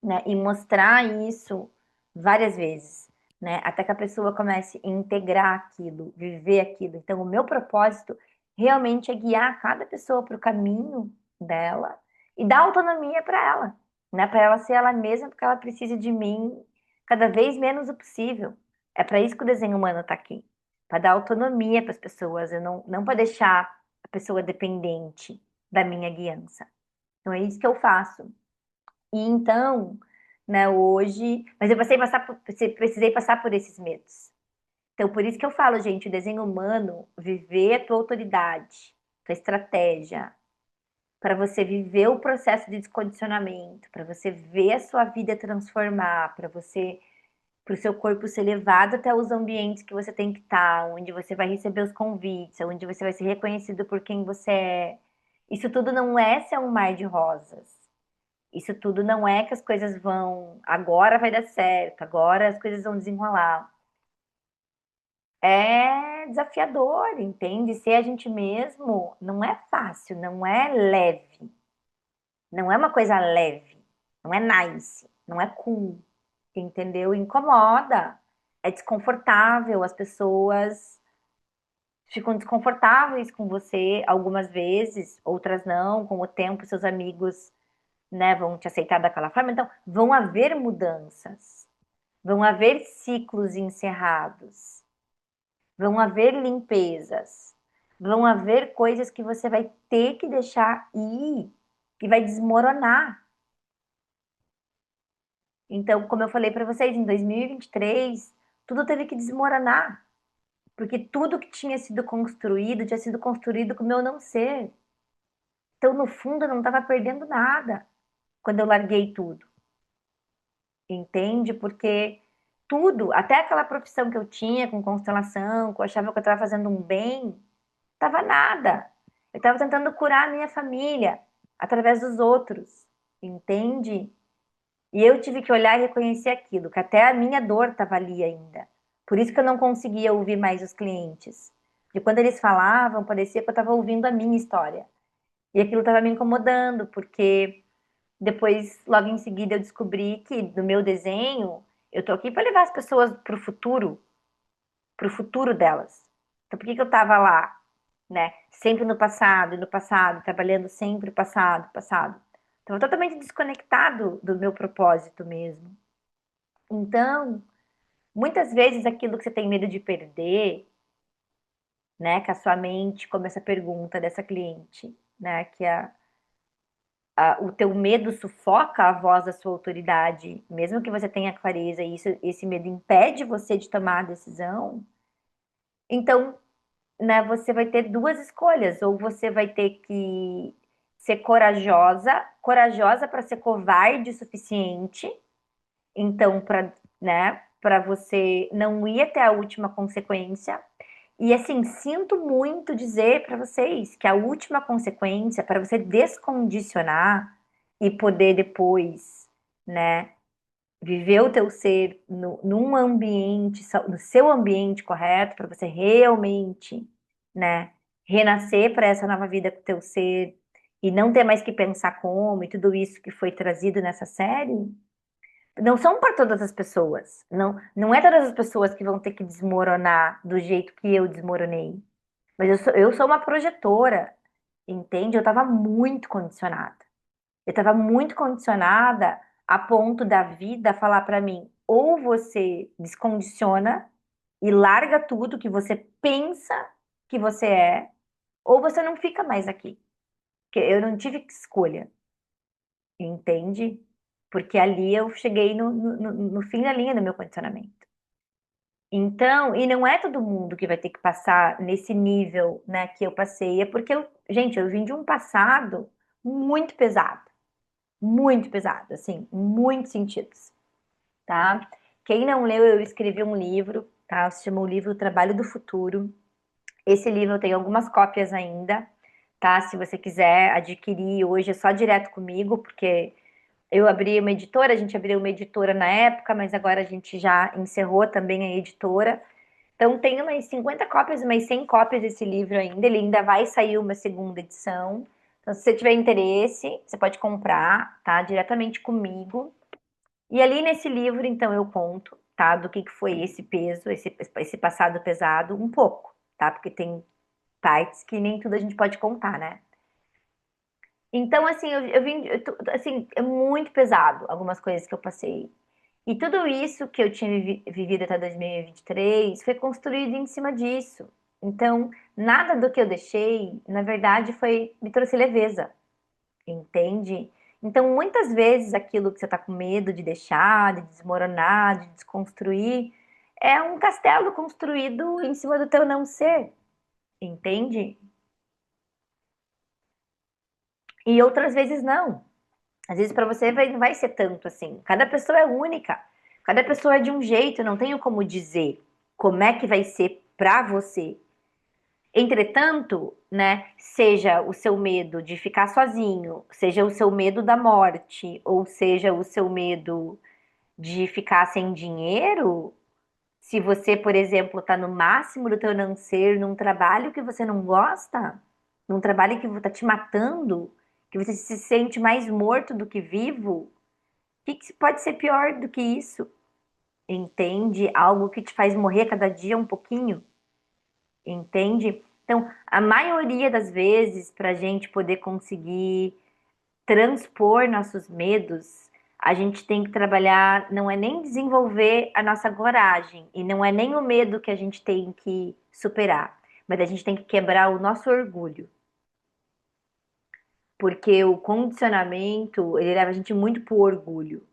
né? E mostrar isso várias vezes, né? Até que a pessoa comece a integrar aquilo, viver aquilo. Então, o meu propósito realmente é guiar cada pessoa para o caminho dela e dar autonomia para ela, né? Para ela ser ela mesma, porque ela precisa de mim cada vez menos o possível. É para isso que o desenho humano está aqui, para dar autonomia para as pessoas, eu não para deixar a pessoa dependente da minha guiança. Então, é isso que eu faço. E então, né, hoje, mas eu precisei passar por esses medos. Então, por isso que eu falo, gente, o desenho humano, viver a tua autoridade, tua estratégia, para você viver o processo de descondicionamento, para você ver a sua vida transformar, para o seu corpo ser levado até os ambientes que você tem que estar, onde você vai receber os convites, onde você vai ser reconhecido por quem você é. Isso tudo não é ser um mar de rosas. Isso tudo não é que as coisas vão, agora vai dar certo, agora as coisas vão desenrolar. É desafiador, entende? Ser a gente mesmo não é fácil, não é leve, não é uma coisa leve, não é nice, não é cool, entendeu? Incomoda, é desconfortável, as pessoas ficam desconfortáveis com você algumas vezes, outras não, com o tempo, seus amigos, né, vão te aceitar daquela forma. Então, vão haver mudanças, vão haver ciclos encerrados, vão haver limpezas, vão haver coisas que você vai ter que deixar ir, que vai desmoronar. Então, como eu falei para vocês, em 2023, tudo teve que desmoronar, porque tudo que tinha sido construído com o meu não ser. Então, no fundo, eu não estava perdendo nada quando eu larguei tudo. Entende? Porque tudo, até aquela profissão que eu tinha com constelação, que eu achava que eu estava fazendo um bem, estava nada. Eu estava tentando curar a minha família através dos outros, entende? E eu tive que olhar e reconhecer aquilo, que até a minha dor estava ali ainda. Por isso que eu não conseguia ouvir mais os clientes. E quando eles falavam, parecia que eu estava ouvindo a minha história. E aquilo estava me incomodando, porque depois, logo em seguida, eu descobri que no meu desenho, eu tô aqui para levar as pessoas pro futuro delas. Então, por que que eu tava lá, né? Sempre no passado, e no passado, trabalhando sempre o passado, passado. Então, totalmente desconectado do meu propósito mesmo. Então, muitas vezes aquilo que você tem medo de perder, né, que a sua mente, como essa pergunta dessa cliente, né, que o teu medo sufoca a voz da sua autoridade, mesmo que você tenha clareza e esse medo impede você de tomar a decisão, então, né, você vai ter duas escolhas, ou você vai ter que ser corajosa, corajosa para ser covarde o suficiente, então para você não ir até a última consequência. E assim, sinto muito dizer para vocês que a última consequência para você descondicionar e poder depois, né, viver o teu ser num ambiente, no seu ambiente correto, para você realmente, né, renascer para essa nova vida com o teu ser e não ter mais que pensar como e tudo isso que foi trazido nessa série, não são para todas as pessoas. Não, não é todas as pessoas que vão ter que desmoronar do jeito que eu desmoronei. Mas eu sou uma projetora, entende? Eu estava muito condicionada. Eu estava muito condicionada a ponto da vida falar para mim: ou você descondiciona e larga tudo que você pensa que você é, ou você não fica mais aqui. Porque eu não tive escolha, entende? Porque ali eu cheguei no fim da linha do meu condicionamento. Então, e não é todo mundo que vai ter que passar nesse nível, né, que eu passei. É porque gente, eu vim de um passado muito pesado, assim, muitos sentidos, tá? Quem não leu, eu escrevi um livro, tá? Se chama o livro Trabalho do Futuro. Esse livro eu tenho algumas cópias ainda, tá? Se você quiser adquirir hoje, é só direto comigo, porque eu abri uma editora, a gente abriu uma editora na época, mas agora a gente já encerrou também a editora. Então tem umas 50 cópias, umas 100 cópias desse livro ainda. Ele ainda vai sair uma segunda edição. Então, se você tiver interesse, você pode comprar, tá? Diretamente comigo. E ali nesse livro, então, eu conto, tá? Do que foi esse peso, esse passado pesado, um pouco, tá? Porque tem partes que nem tudo a gente pode contar, né? Então, assim, eu vim, assim, é muito pesado algumas coisas que eu passei. E tudo isso que eu tinha vivido até 2023 foi construído em cima disso. Então, nada do que eu deixei, na verdade, me trouxe leveza, entende? Então, muitas vezes aquilo que você está com medo de deixar, de desmoronar, de desconstruir, é um castelo construído em cima do teu não ser, entende? E outras vezes não. Às vezes para você não vai ser tanto assim. Cada pessoa é única. Cada pessoa é de um jeito, eu não tenho como dizer como é que vai ser para você. Entretanto, né, seja o seu medo de ficar sozinho, seja o seu medo da morte, ou seja o seu medo de ficar sem dinheiro, se você, por exemplo, está no máximo do teu não ser, num trabalho que você não gosta, num trabalho que está te matando, que você se sente mais morto do que vivo, que pode ser pior do que isso? Entende? Algo que te faz morrer cada dia um pouquinho, entende? Então, a maioria das vezes, para a gente poder conseguir transpor nossos medos, a gente tem que trabalhar, não é nem desenvolver a nossa coragem, e não é nem o medo que a gente tem que superar, mas a gente tem que quebrar o nosso orgulho. Porque o condicionamento, ele leva a gente muito pro orgulho.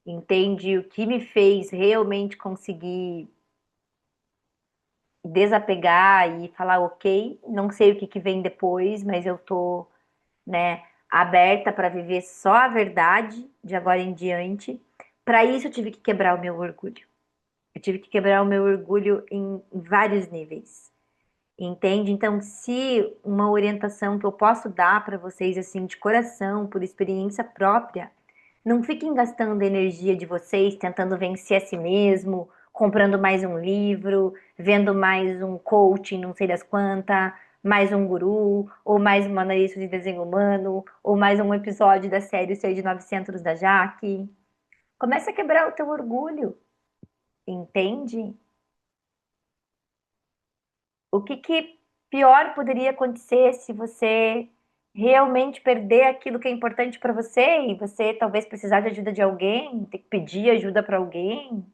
Entende? O que me fez realmente conseguir desapegar e falar, ok, não sei o que que vem depois, mas eu tô, né, aberta para viver só a verdade de agora em diante. Para isso eu tive que quebrar o meu orgulho. Eu tive que quebrar o meu orgulho em vários níveis. Entende? Então, se uma orientação que eu posso dar para vocês assim de coração, por experiência própria, não fiquem gastando a energia de vocês tentando vencer a si mesmo, comprando mais um livro, vendo mais um coaching, não sei das quantas, mais um guru, ou mais uma analista de desenho humano, ou mais um episódio da série O Ser de 900 da Jaque. Comece a quebrar o teu orgulho, entende? O que que pior poderia acontecer se você realmente perder aquilo que é importante para você e você talvez precisar de ajuda de alguém, ter que pedir ajuda para alguém,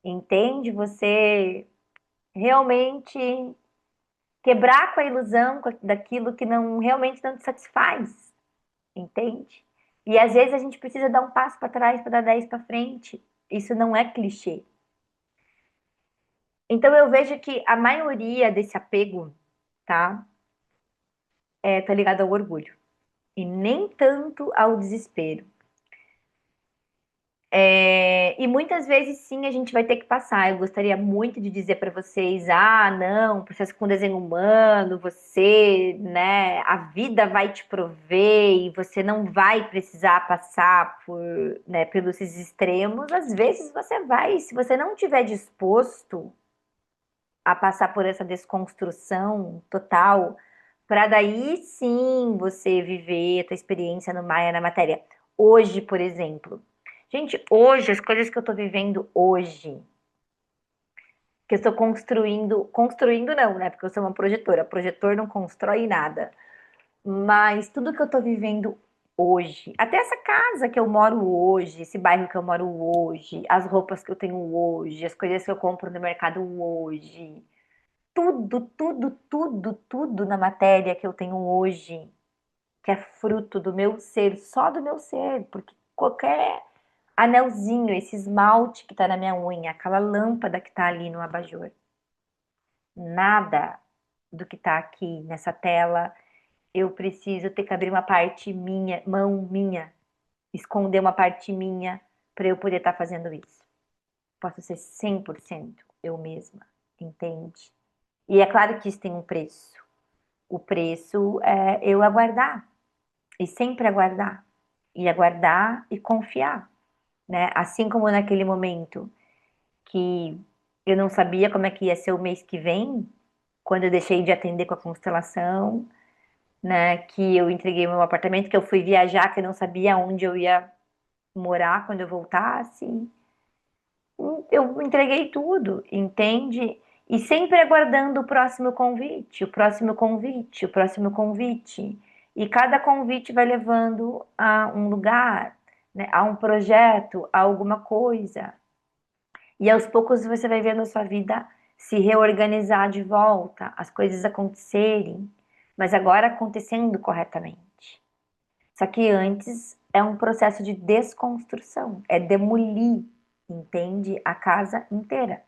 entende? Você realmente quebrar com a ilusão daquilo que não realmente não te satisfaz, entende? E às vezes a gente precisa dar um passo para trás para dar 10 para frente. Isso não é clichê. Então eu vejo que a maioria desse apego, tá, tá ligado ao orgulho e nem tanto ao desespero. E muitas vezes sim a gente vai ter que passar. Eu gostaria muito de dizer para vocês: ah, não, processo com desenho humano, você, né, a vida vai te prover e você não vai precisar passar por, né, pelos esses extremos. Às vezes você vai, se você não estiver disposto a passar por essa desconstrução total, para daí sim você viver a tua experiência no Maia na matéria. Hoje, por exemplo. Gente, hoje, as coisas que eu tô vivendo hoje, que eu estou construindo, construindo não, né? Porque eu sou uma projetora, projetor não constrói nada. Mas tudo que eu tô vivendo hoje, até essa casa que eu moro hoje, esse bairro que eu moro hoje, as roupas que eu tenho hoje, as coisas que eu compro no mercado hoje, tudo na matéria que eu tenho hoje, que é fruto do meu ser, só do meu ser, porque qualquer anelzinho, esse esmalte que tá na minha unha, aquela lâmpada que tá ali no abajur, nada do que tá aqui nessa tela, eu preciso ter que abrir uma parte minha, mão minha, esconder uma parte minha para eu poder estar fazendo isso. Posso ser 100% eu mesma, entende? E é claro que isso tem um preço. O preço é eu aguardar e sempre aguardar e aguardar e confiar, né? Assim como naquele momento que eu não sabia como é que ia ser o mês que vem, quando eu deixei de atender com a constelação, né? Que eu entreguei meu apartamento, que eu fui viajar, que eu não sabia onde eu ia morar quando eu voltasse. Eu entreguei tudo, entende? E sempre aguardando o próximo convite, o próximo convite, o próximo convite. E cada convite vai levando a um lugar, né? A um projeto, a alguma coisa. E aos poucos você vai vendo a sua vida se reorganizar de volta, as coisas acontecerem, mas agora acontecendo corretamente. Só que antes é um processo de desconstrução, é demolir, entende? A casa inteira.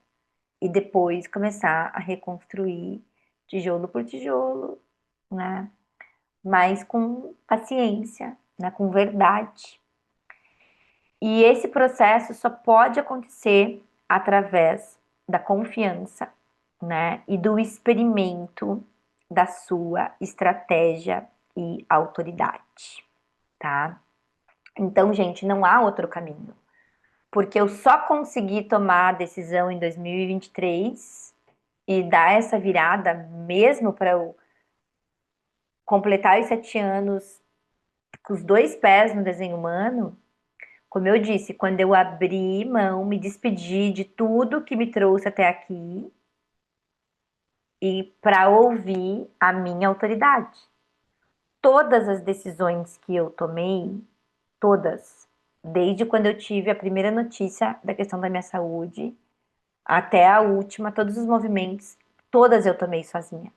E depois começar a reconstruir tijolo por tijolo, né? Mas com paciência, né? Com verdade. E esse processo só pode acontecer através da confiança, né, e do experimento da sua estratégia e autoridade, tá? Então, gente, não há outro caminho, porque eu só consegui tomar a decisão em 2023 e dar essa virada mesmo para eu completar os 7 anos com os dois pés no desenho humano. Como eu disse, quando eu abri mão, me despedi de tudo que me trouxe até aqui e para ouvir a minha autoridade. Todas as decisões que eu tomei, todas, desde quando eu tive a primeira notícia da questão da minha saúde até a última, todos os movimentos, todas eu tomei sozinha.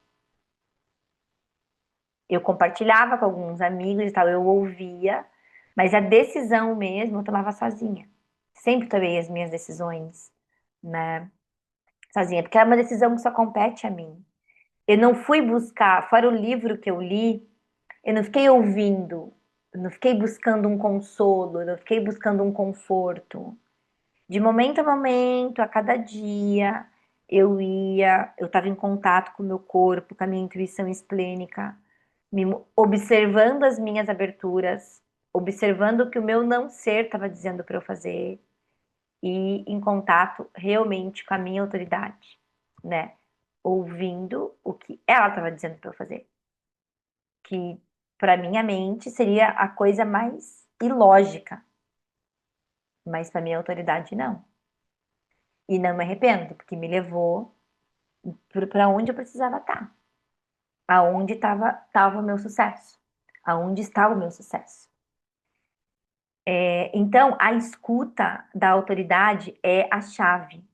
Eu compartilhava com alguns amigos e tal, eu ouvia, mas a decisão mesmo eu tomava sozinha. Sempre tomei as minhas decisões, né? Sozinha, porque é uma decisão que só compete a mim. Eu não fui buscar, fora o livro que eu li, eu não fiquei ouvindo, eu não fiquei buscando um consolo, eu não fiquei buscando um conforto. De momento a momento, a cada dia, eu estava em contato com o meu corpo, com a minha intuição esplênica, observando as minhas aberturas, observando o que o meu não ser estava dizendo para eu fazer e em contato realmente com a minha autoridade, né? Ouvindo o que ela estava dizendo para eu fazer, que para minha mente seria a coisa mais ilógica, mas para minha autoridade não. E não me arrependo, porque me levou para onde eu precisava estar. Aonde estava o meu sucesso? Aonde está o meu sucesso? Então, a escuta da autoridade é a chave.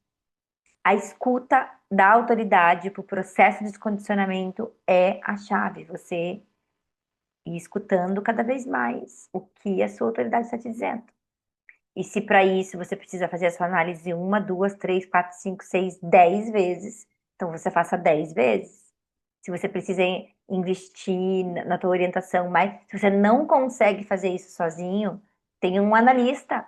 A escuta da autoridade para o processo de descondicionamento é a chave. Você ir escutando cada vez mais o que a sua autoridade está te dizendo. E se para isso você precisa fazer a sua análise uma, duas, três, quatro, cinco, seis, 10 vezes, então você faça 10 vezes. Se você precisa investir na tua orientação, mas se você não consegue fazer isso sozinho, tem um analista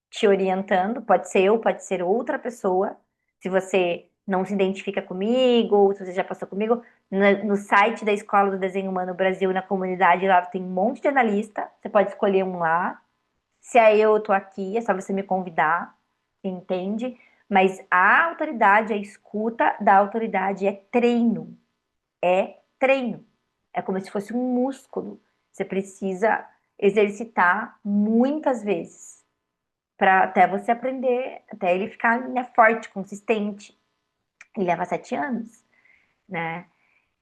te orientando, pode ser eu, pode ser outra pessoa. Se você não se identifica comigo, ou se você já passou comigo, no site da Escola do Desenho Humano Brasil, na comunidade, lá tem um monte de analista, você pode escolher um lá. Se é eu tô aqui, é só você me convidar, entende? Mas a autoridade, a escuta da autoridade é treino, é treino. É como se fosse um músculo. Você precisa exercitar muitas vezes para até você aprender, até ele ficar, né, forte, consistente. E leva 7 anos, né?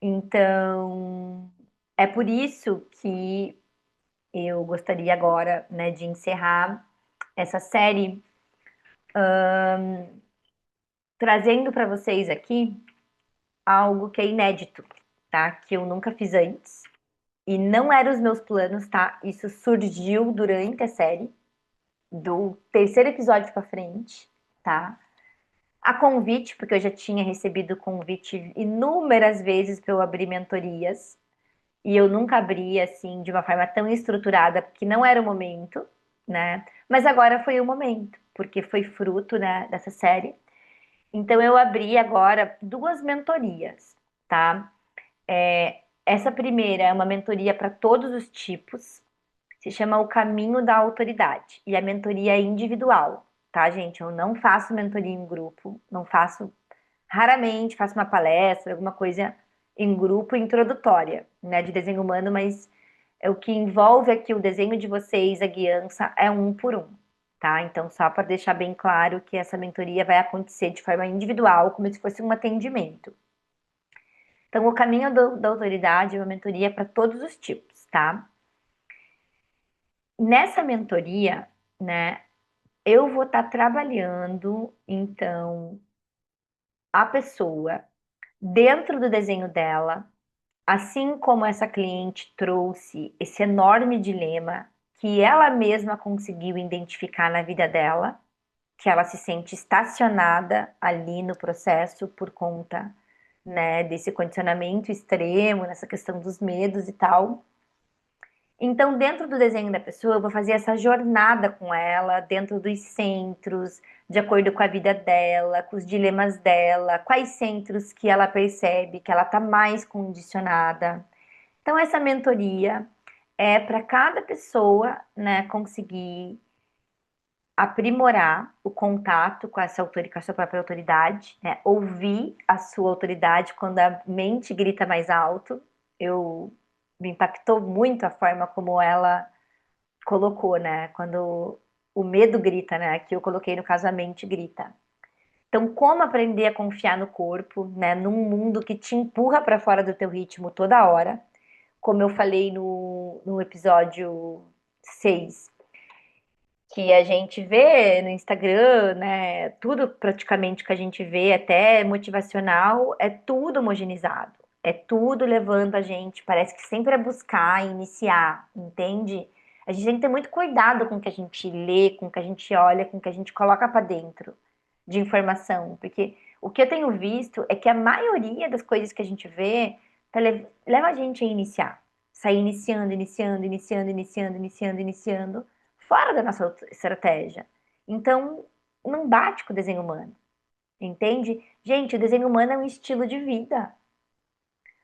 Então, é por isso que eu gostaria agora, né, de encerrar essa série trazendo para vocês aqui algo que é inédito, tá? Que eu nunca fiz antes e não era os meus planos, tá? Isso surgiu durante a série, do terceiro episódio para frente, tá? A convite, porque eu já tinha recebido convite inúmeras vezes para eu abrir mentorias e eu nunca abri assim de uma forma tão estruturada, porque não era o momento, né? Mas agora foi o momento, porque foi fruto, né, dessa série. Então eu abri agora duas mentorias, tá? Essa primeira é uma mentoria para todos os tipos, se chama O Caminho da Autoridade, e a mentoria é individual, tá, gente? Eu não faço mentoria em grupo, não faço, raramente faço uma palestra, alguma coisa em grupo introdutória, né, de desenho humano, mas o que envolve aqui o desenho de vocês, a guiança, é um por um, tá? Então, só para deixar bem claro que essa mentoria vai acontecer de forma individual, como se fosse um atendimento. Então, o caminho da autoridade é uma mentoria para todos os tipos, tá? Nessa mentoria, né, eu vou estar trabalhando, então, a pessoa dentro do desenho dela, assim como essa cliente trouxe esse enorme dilema que ela mesma conseguiu identificar na vida dela, que ela se sente estacionada ali no processo por conta, né, desse condicionamento extremo, nessa questão dos medos e tal. Então, dentro do desenho da pessoa, eu vou fazer essa jornada com ela, dentro dos centros, de acordo com a vida dela, com os dilemas dela, quais centros que ela percebe que ela está mais condicionada. Então, essa mentoria é para cada pessoa, né, conseguir aprimorar o contato com essa autoridade, com a sua própria autoridade, né, ouvir a sua autoridade quando a mente grita mais alto. Eu me impactou muito a forma como ela colocou, né? Quando o medo grita, né? Que eu coloquei no caso a mente grita. Então, como aprender a confiar no corpo, né? Num mundo que te empurra para fora do teu ritmo toda hora, como eu falei no episódio 6, que a gente vê no Instagram, né? Tudo praticamente que a gente vê, até motivacional, é tudo homogeneizado. É tudo levando a gente, parece que sempre é buscar, iniciar, entende? A gente tem que ter muito cuidado com o que a gente lê, com o que a gente olha, com o que a gente coloca para dentro de informação, porque o que eu tenho visto é que a maioria das coisas que a gente vê leva a gente a iniciar, sair iniciando, iniciando, iniciando, iniciando, iniciando, iniciando fora da nossa estratégia. Então, não bate com o desenho humano, entende? Gente, o desenho humano é um estilo de vida.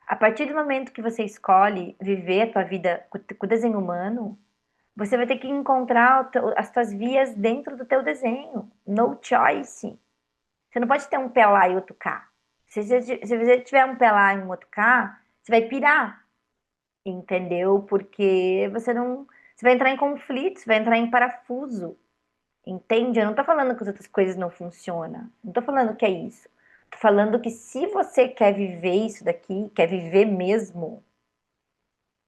A partir do momento que você escolhe viver a tua vida com o desenho humano, você vai ter que encontrar as tuas vias dentro do teu desenho. No choice. Você não pode ter um pé lá e outro cá. Se você tiver um pé lá e um outro cá, você vai pirar, entendeu? Porque você não. Você vai entrar em conflito, você vai entrar em parafuso. Entende? Eu não tô falando que as outras coisas não funcionam. Não tô falando que é isso. Tô falando que se você quer viver isso daqui, quer viver mesmo,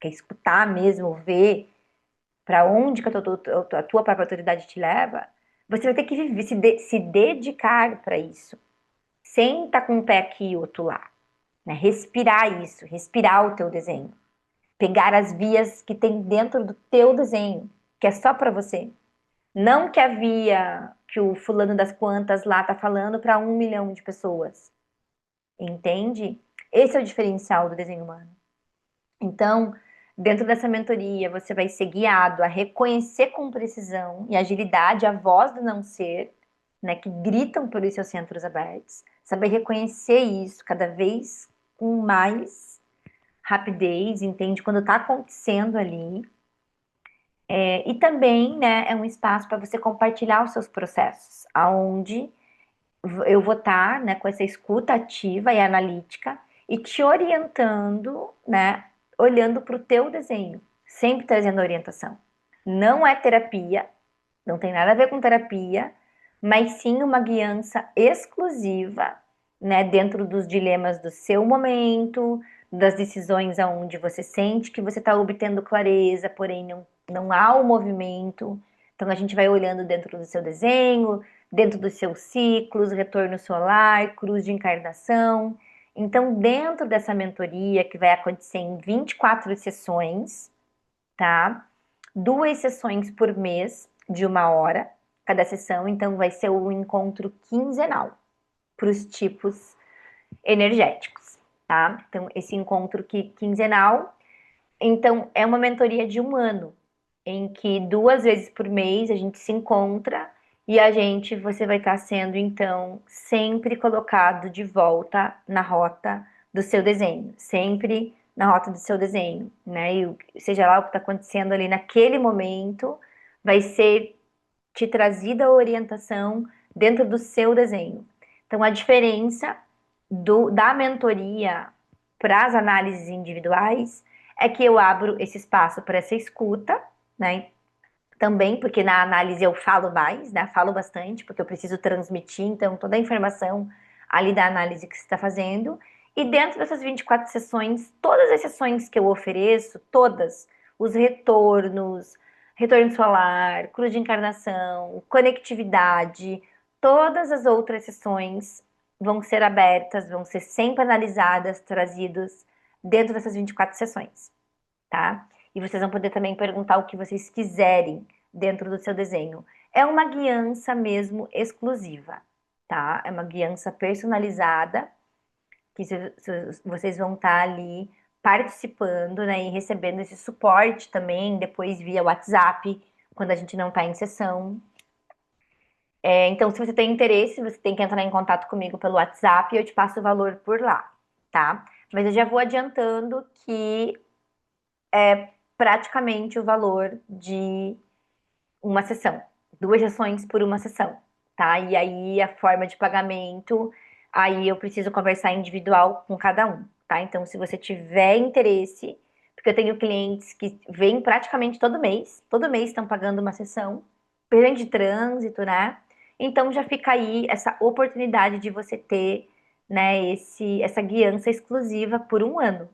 quer escutar mesmo, ver para onde que a tua própria autoridade te leva, você vai ter que viver, se dedicar para isso, sem estar com um pé aqui e outro lá, né? Respirar isso, respirar o teu desenho, pegar as vias que tem dentro do teu desenho, que é só para você. Não que a via que o fulano das quantas lá tá falando para 1 milhão de pessoas. Entende? Esse é o diferencial do desenho humano. Então, dentro dessa mentoria, você vai ser guiado a reconhecer com precisão e agilidade a voz do não ser, né, que gritam pelos seus centros abertos. Saber reconhecer isso cada vez com mais rapidez, entende? Quando está acontecendo ali. E também, né, é um espaço para você compartilhar os seus processos, aonde eu vou estar, né, com essa escuta ativa e analítica e te orientando, né, olhando para o teu desenho, sempre trazendo orientação. Não é terapia, não tem nada a ver com terapia, mas sim uma guiança exclusiva, né, dentro dos dilemas do seu momento, das decisões aonde você sente que você está obtendo clareza, porém não há o movimento. Então a gente vai olhando dentro do seu desenho, dentro dos seus ciclos, retorno solar, cruz de encarnação. Então, dentro dessa mentoria, que vai acontecer em 24 sessões, tá? 2 sessões por mês, de 1 hora, cada sessão. Então, vai ser um encontro quinzenal para os tipos energéticos, tá? Então, esse encontro quinzenal. Então, é uma mentoria de 1 ano, em que 2 vezes por mês a gente se encontra e você vai estar sendo, então, sempre colocado de volta na rota do seu desenho, sempre na rota do seu desenho, né? E seja lá o que está acontecendo ali naquele momento, vai ser te trazida a orientação dentro do seu desenho. Então, a diferença da mentoria para as análises individuais é que eu abro esse espaço para essa escuta, né? Também porque na análise eu falo mais, né? Falo bastante, porque eu preciso transmitir, então, toda a informação ali da análise que você está fazendo. E dentro dessas 24 sessões, todas as sessões que eu ofereço, todas, os retornos, retorno solar, cruz de encarnação, conectividade, todas as outras sessões vão ser abertas, vão ser sempre analisadas, trazidas dentro dessas 24 sessões, tá? E vocês vão poder também perguntar o que vocês quiserem dentro do seu desenho. É uma guiança mesmo exclusiva, tá? É uma guiança personalizada que vocês vão estar ali participando, né, e recebendo esse suporte também depois via WhatsApp, quando a gente não está em sessão. Então, se você tem interesse, você tem que entrar em contato comigo pelo WhatsApp e eu te passo o valor por lá, tá? Mas eu já vou adiantando que praticamente o valor de uma sessão, 2 sessões por uma sessão, tá? E aí a forma de pagamento, aí eu preciso conversar individual com cada um, tá? Então, se você tiver interesse, porque eu tenho clientes que vêm praticamente todo mês estão pagando uma sessão, depende de trânsito, né? Então já fica aí essa oportunidade de você ter, né, essa guiança exclusiva por 1 ano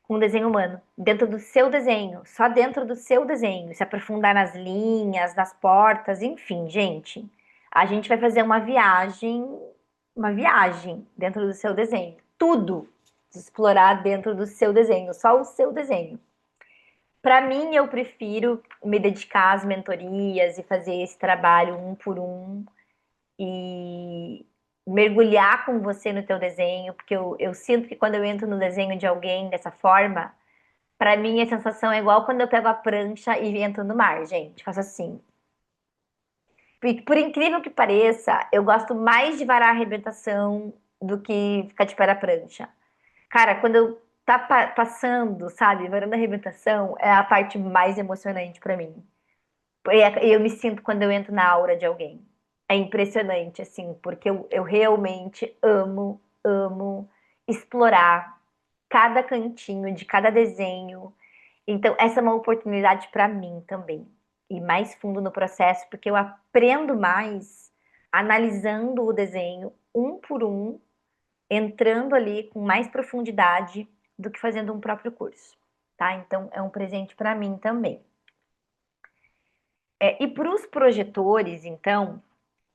com desenho humano, dentro do seu desenho, só dentro do seu desenho, se aprofundar nas linhas, nas portas, enfim, gente. A gente vai fazer uma viagem dentro do seu desenho. Tudo explorar dentro do seu desenho, só o seu desenho. Para mim, eu prefiro me dedicar às mentorias e fazer esse trabalho um por um e mergulhar com você no teu desenho, porque eu sinto que quando eu entro no desenho de alguém dessa forma, pra mim, a sensação é igual quando eu pego a prancha e entro no mar, gente. Faço assim. Por incrível que pareça, eu gosto mais de varar a arrebentação do que ficar de pé na prancha. Cara, quando eu tá passando, sabe, varando a arrebentação, é a parte mais emocionante pra mim. Eu me sinto quando eu entro na aura de alguém. É impressionante, assim, porque eu realmente amo explorar cada cantinho de cada desenho. Então, essa é uma oportunidade para mim também. Ir mais fundo no processo, porque eu aprendo mais analisando o desenho um por um, entrando ali com mais profundidade do que fazendo um próprio curso, tá? Então, é um presente para mim também. E para os projetores, então,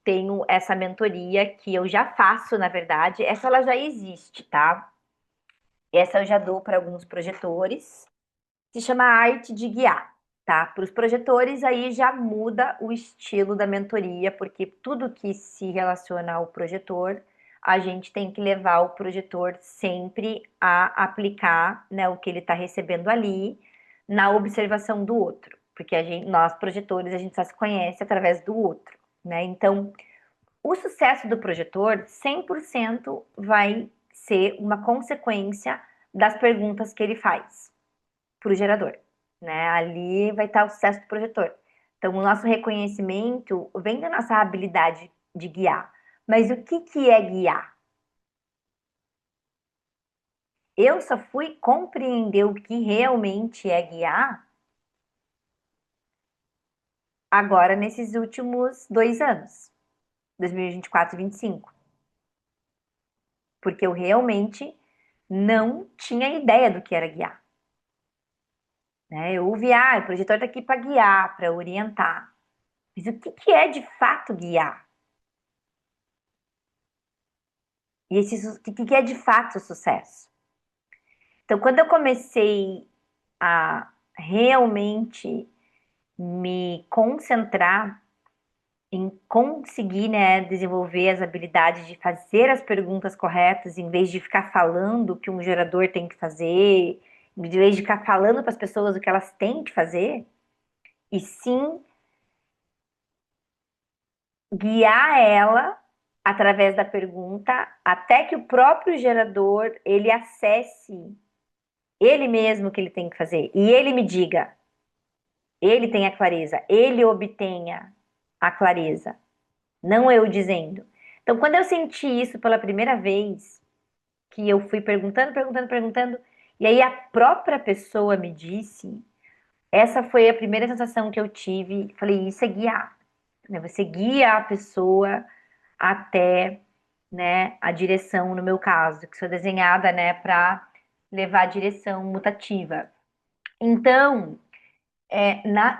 tenho essa mentoria que eu já faço, na verdade. Essa ela já existe, tá? Essa eu já dou para alguns projetores. Se chama Arte de Guiar, tá? Para os projetores, aí já muda o estilo da mentoria, porque tudo que se relaciona ao projetor, a gente tem que levar o projetor sempre a aplicar, né, o que ele está recebendo ali na observação do outro, porque nós projetores, a gente só se conhece através do outro, né? Então, o sucesso do projetor 100% vai ser uma consequência das perguntas que ele faz para o gerador, né? Ali vai estar o sucesso do projetor. Então, o nosso reconhecimento vem da nossa habilidade de guiar. Mas o que que é guiar? Eu só fui compreender o que realmente é guiar agora nesses últimos 2 anos, 2024 e 2025, porque eu realmente não tinha ideia do que era guiar, né? Eu ouvi, o projetor está aqui para guiar, para orientar. Mas o que que é de fato guiar? E o que que é de fato sucesso? Então, quando eu comecei a realmente me concentrar em conseguir, né, desenvolver as habilidades de fazer as perguntas corretas, em vez de ficar falando o que um gerador tem que fazer, em vez de ficar falando para as pessoas o que elas têm que fazer, e sim guiar ela através da pergunta até que o próprio gerador ele acesse ele mesmo o que ele tem que fazer e ele me diga, ele tenha clareza, ele obtenha a clareza, não eu dizendo. Então, quando eu senti isso pela primeira vez, que eu fui perguntando, perguntando, perguntando, e aí a própria pessoa me disse, essa foi a primeira sensação que eu tive. Falei, isso é guiar, né? Você guia a pessoa até, né, a direção, no meu caso, que sou desenhada, né, para levar a direção mutativa. Então,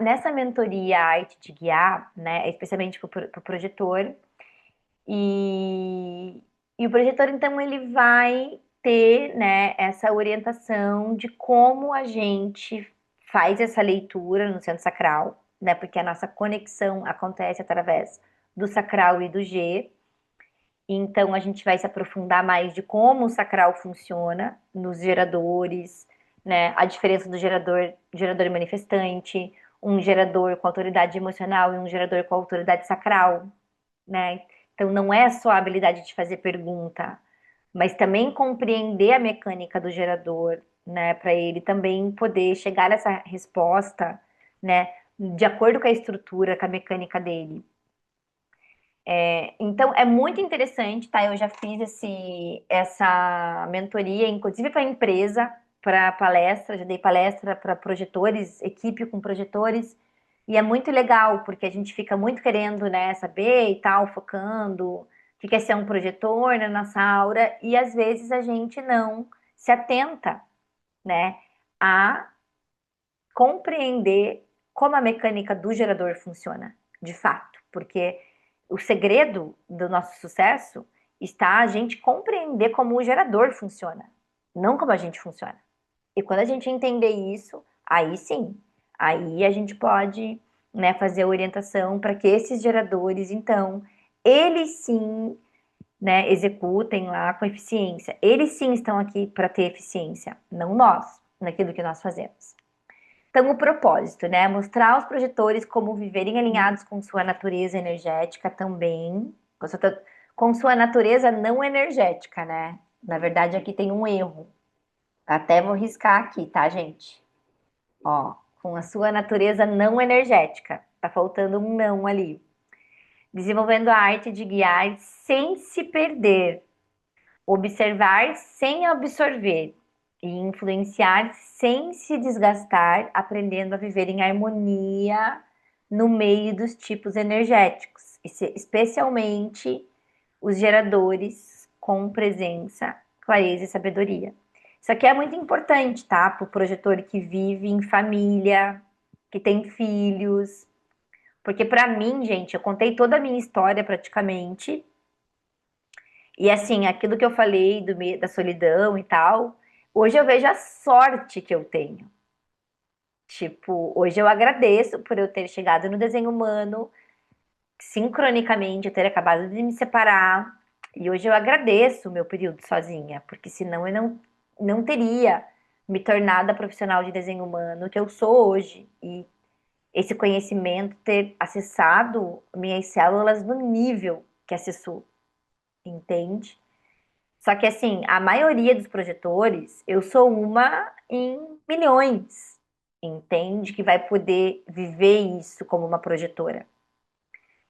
nessa mentoria Arte de Guiar, né, especialmente para o projetor, e, e o projetor, então, ele vai ter, né, essa orientação de como a gente faz essa leitura no centro sacral, né, porque a nossa conexão acontece através do sacral e do G. Então, a gente vai se aprofundar mais de como o sacral funciona nos geradores, né? A diferença do gerador manifestante, um gerador com autoridade emocional e um gerador com autoridade sacral, né? Então, não é só a habilidade de fazer pergunta, mas também compreender a mecânica do gerador, né? Para ele também poder chegar nessa resposta, né? De acordo com a estrutura, com a mecânica dele. Então, é muito interessante, tá? Eu já fiz essa mentoria, inclusive para empresa, para palestra, já dei palestra para projetores, equipe com projetores, e é muito legal, porque a gente fica muito querendo, né, saber e tal, focando, o que quer ser um projetor na nossa aura, e às vezes a gente não se atenta, né, a compreender como a mecânica do gerador funciona, de fato, porque o segredo do nosso sucesso está a gente compreender como o gerador funciona, não como a gente funciona. E quando a gente entender isso, aí sim, aí a gente pode, né, fazer a orientação para que esses geradores, então, eles sim, né, executem lá com eficiência. Eles sim estão aqui para ter eficiência, não nós, naquilo que nós fazemos. Então, o propósito, né? Mostrar aos projetores como viverem alinhados com sua natureza energética também, com sua natureza não energética, né? Na verdade, aqui tem um erro. Até vou riscar aqui, tá, gente? Ó, com a sua natureza não energética. Tá faltando um não ali. Desenvolvendo a arte de guiar sem se perder. Observar sem absorver e influenciar sem se desgastar, aprendendo a viver em harmonia no meio dos tipos energéticos, especialmente os geradores com presença, clareza e sabedoria. Isso aqui é muito importante, tá? Para o projetor que vive em família, que tem filhos. Porque para mim, gente, eu contei toda a minha história praticamente. E assim, aquilo que eu falei da solidão e tal, hoje eu vejo a sorte que eu tenho. Tipo, hoje eu agradeço por eu ter chegado no desenho humano, sincronicamente, eu ter acabado de me separar. E hoje eu agradeço o meu período sozinha, porque senão eu não teria me tornado a profissional de desenho humano que eu sou hoje. E esse conhecimento ter acessado minhas células no nível que acessou, entende? Só que assim, a maioria dos projetores, eu sou uma em milhões, entende? Que vai poder viver isso como uma projetora.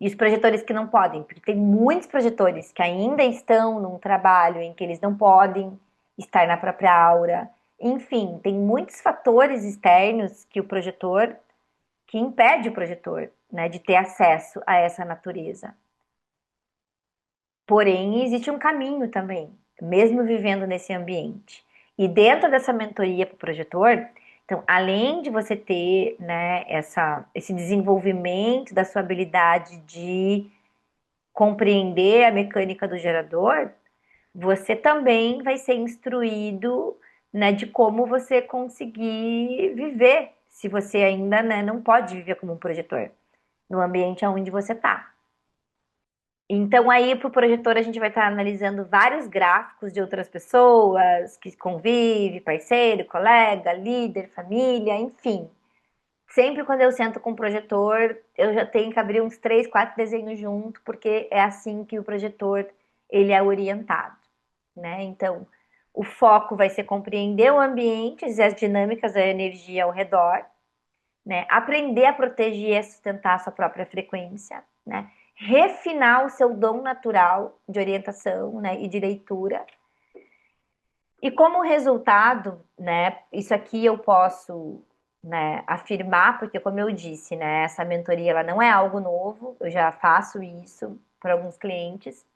E os projetores que não podem, porque tem muitos projetores que ainda estão num trabalho em que eles não podem estar na própria aura. Enfim, tem muitos fatores externos que o projetor, que impede o projetor, né, de ter acesso a essa natureza. Porém, existe um caminho também, mesmo vivendo nesse ambiente. E dentro dessa mentoria para o projetor, então, além de você ter, né, esse desenvolvimento da sua habilidade de compreender a mecânica do gerador, você também vai ser instruído, né, de como você conseguir viver, se você ainda, né, não pode viver como um projetor, no ambiente onde você está. Então, aí, para o projetor, a gente vai estar analisando vários gráficos de outras pessoas que convive, parceiro, colega, líder, família, enfim. Sempre quando eu sento com o projetor, eu já tenho que abrir uns 3, 4 desenhos junto, porque é assim que o projetor ele é orientado, né? Então, o foco vai ser compreender o ambiente e as dinâmicas da energia ao redor, né? Aprender a proteger e sustentar a sua própria frequência, né? Refinar o seu dom natural de orientação, né, e de leitura. E como resultado, né, isso aqui eu posso, né, afirmar, porque como eu disse, né, essa mentoria ela não é algo novo, eu já faço isso para alguns clientes.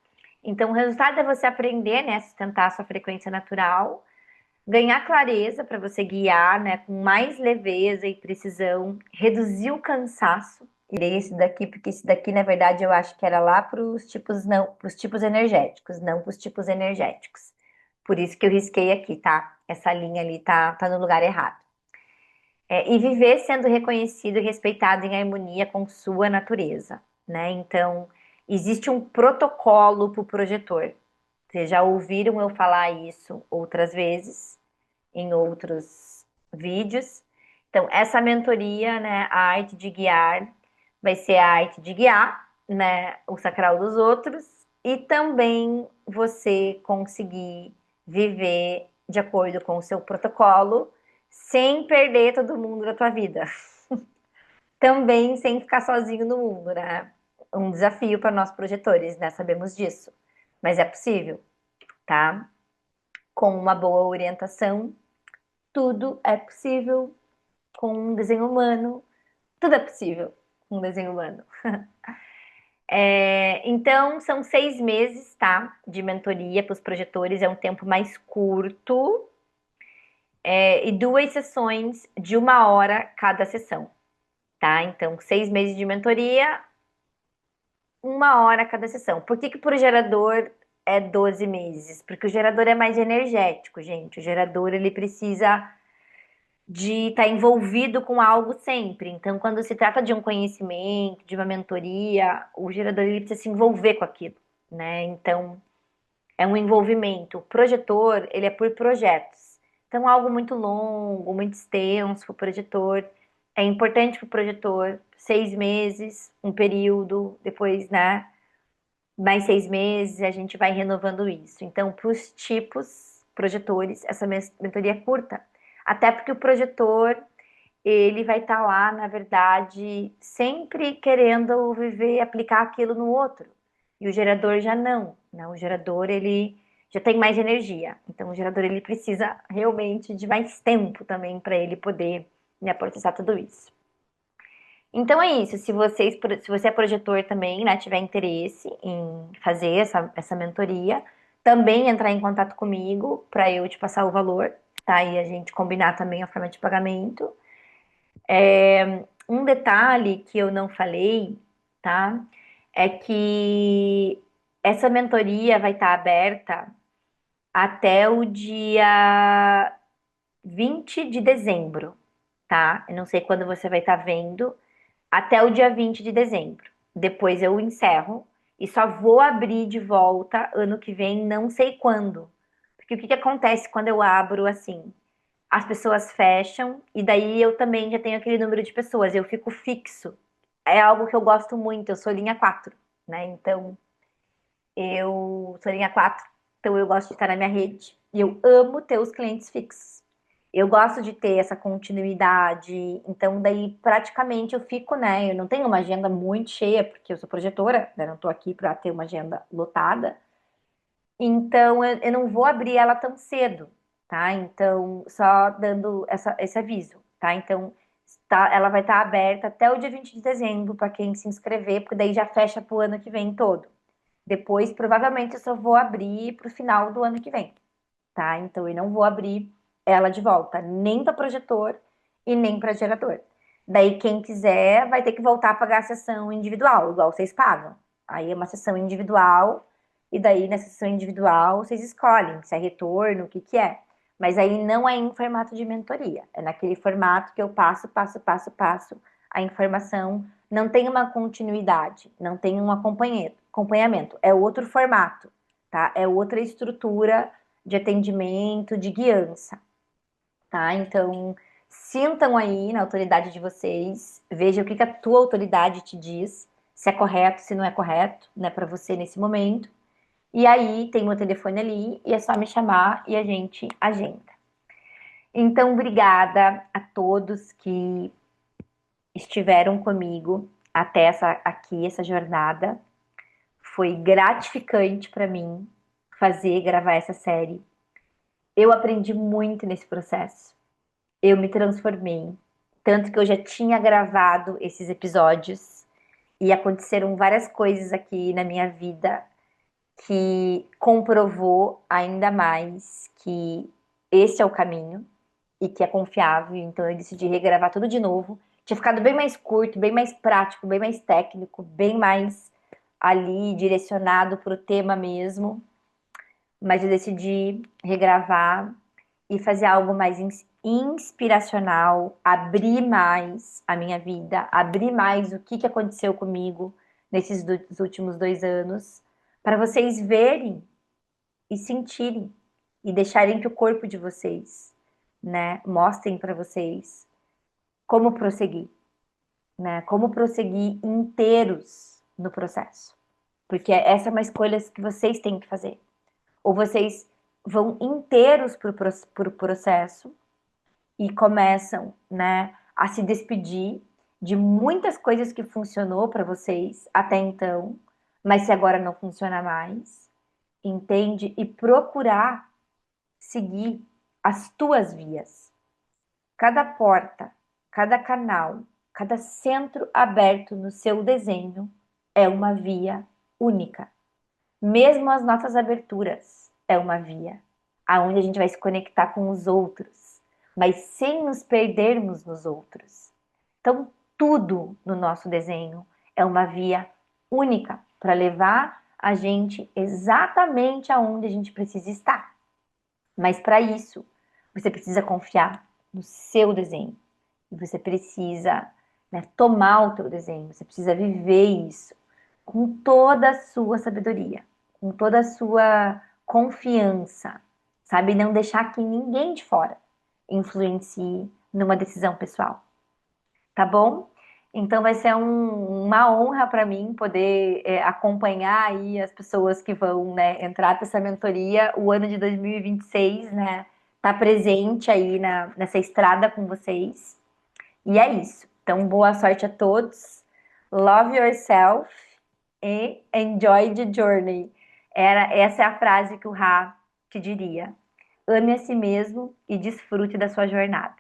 Então, o resultado é você aprender, né, a sustentar a sua frequência natural, ganhar clareza para você guiar, né, com mais leveza e precisão, reduzir o cansaço. Irei esse daqui, porque esse daqui, na verdade, eu acho que era lá para os tipos não, para os tipos energéticos, não para os tipos energéticos. Por isso que eu risquei aqui, tá? Essa linha ali tá no lugar errado. E viver sendo reconhecido e respeitado em harmonia com sua natureza, né? Então, existe um protocolo para o projetor. Vocês já ouviram eu falar isso outras vezes, em outros vídeos. Então, essa mentoria, né, a arte de guiar, vai ser a arte de guiar, né, o sacral dos outros e também você conseguir viver de acordo com o seu protocolo, sem perder todo mundo da tua vida. Também sem ficar sozinho no mundo, né? Um desafio para nós projetores, né? Sabemos disso. Mas é possível, tá? Com uma boa orientação, tudo é possível com um desenho humano. Tudo é possível com um desenho humano. Então, são 6 meses, tá? De mentoria para os projetores, é um tempo mais curto. E 2 sessões de 1 hora cada sessão, tá? Então, 6 meses de mentoria, 1 hora cada sessão. Por que que por gerador é 12 meses? Porque o gerador é mais energético, gente. O gerador, ele precisa de estar envolvido com algo sempre. Então, quando se trata de um conhecimento, de uma mentoria, o gerador ele precisa se envolver com aquilo, né? Então, é um envolvimento. O projetor, ele é por projetos. Então, algo muito longo, muito extenso para o projetor. É importante para o projetor 6 meses, um período, depois, né? Mais 6 meses, a gente vai renovando isso. Então, para os tipos projetores, essa mentoria é curta. Até porque o projetor, ele vai estar lá, na verdade, sempre querendo viver e aplicar aquilo no outro. E o gerador já não, né? O gerador, ele já tem mais energia. Então, o gerador, ele precisa realmente de mais tempo também para ele poder, né, processar tudo isso. Então é isso. Se você é projetor também, né, tiver interesse em fazer essa mentoria, também entrar em contato comigo para eu te passar o valor, tá? E a gente combinar também a forma de pagamento. Um detalhe que eu não falei, tá? É que essa mentoria vai estar aberta até o dia 20 de dezembro, tá? Eu não sei quando você vai estar vendo, até o dia 20 de dezembro. Depois eu encerro e só vou abrir de volta ano que vem, não sei quando. Porque o que que acontece quando eu abro assim? As pessoas fecham e daí eu também já tenho aquele número de pessoas, eu fico fixo. É algo que eu gosto muito, eu sou linha 4, né? Então, eu sou linha 4, então eu gosto de estar na minha rede e eu amo ter os clientes fixos. Eu gosto de ter essa continuidade, então daí praticamente eu fico, né? Eu não tenho uma agenda muito cheia, porque eu sou projetora, né? Não tô aqui para ter uma agenda lotada, então eu não vou abrir ela tão cedo, tá? Então, só dando esse aviso, tá? Então, ela vai estar aberta até o dia 20 de dezembro para quem se inscrever, porque daí já fecha pro ano que vem todo. Depois, provavelmente, eu só vou abrir pro final do ano que vem, tá? Então, eu não vou abrir ela de volta, nem para projetor e nem para gerador. Daí, quem quiser vai ter que voltar a pagar a sessão individual, igual vocês pagam. Aí é uma sessão individual, e daí na sessão individual vocês escolhem se é retorno, o que que é. Mas aí não é em formato de mentoria, é naquele formato que eu passo a informação. Não tem uma continuidade, não tem um acompanhamento. É outro formato, tá? É outra estrutura de atendimento, de guiança, tá? Então, sintam aí na autoridade de vocês, vejam o que que a tua autoridade te diz, se é correto, se não é correto, né, para você nesse momento. E aí, tem meu telefone ali e é só me chamar e a gente agenda. Então, obrigada a todos que estiveram comigo até essa jornada. Foi gratificante para mim gravar essa série. Eu aprendi muito nesse processo. Eu me transformei. Tanto que eu já tinha gravado esses episódios e aconteceram várias coisas aqui na minha vida que comprovou ainda mais que esse é o caminho e que é confiável. Então eu decidi regravar tudo de novo. Tinha ficado bem mais curto, bem mais prático, bem mais técnico, bem mais ali direcionado para o tema mesmo. Mas eu decidi regravar e fazer algo mais inspiracional, abrir mais a minha vida, abrir mais o que que aconteceu comigo nesses últimos 2 anos, para vocês verem e sentirem e deixarem que o corpo de vocês, né, mostrem para vocês como prosseguir, né, como prosseguir inteiros no processo, porque essa é uma escolha que vocês têm que fazer. Ou vocês vão inteiros para o processo e começam, né, a se despedir de muitas coisas que funcionou para vocês até então, mas se agora não funciona mais, entende? E procurar seguir as tuas vias. Cada porta, cada canal, cada centro aberto no seu desenho é uma via única. Mesmo as nossas aberturas é uma via, aonde a gente vai se conectar com os outros, mas sem nos perdermos nos outros. Então, tudo no nosso desenho é uma via única para levar a gente exatamente aonde a gente precisa estar. Mas para isso, você precisa confiar no seu desenho. E você precisa, né, tomar o teu desenho, você precisa viver isso com toda a sua sabedoria, com toda a sua confiança, sabe? Não deixar que ninguém de fora influencie numa decisão pessoal, tá bom? Então vai ser uma honra para mim poder acompanhar aí as pessoas que vão, né, entrar para essa mentoria o ano de 2026, né? Tá presente aí nessa estrada com vocês. E é isso. Então, boa sorte a todos. Love yourself e enjoy the journey. Essa é a frase que o Ra te diria. Ame a si mesmo e desfrute da sua jornada.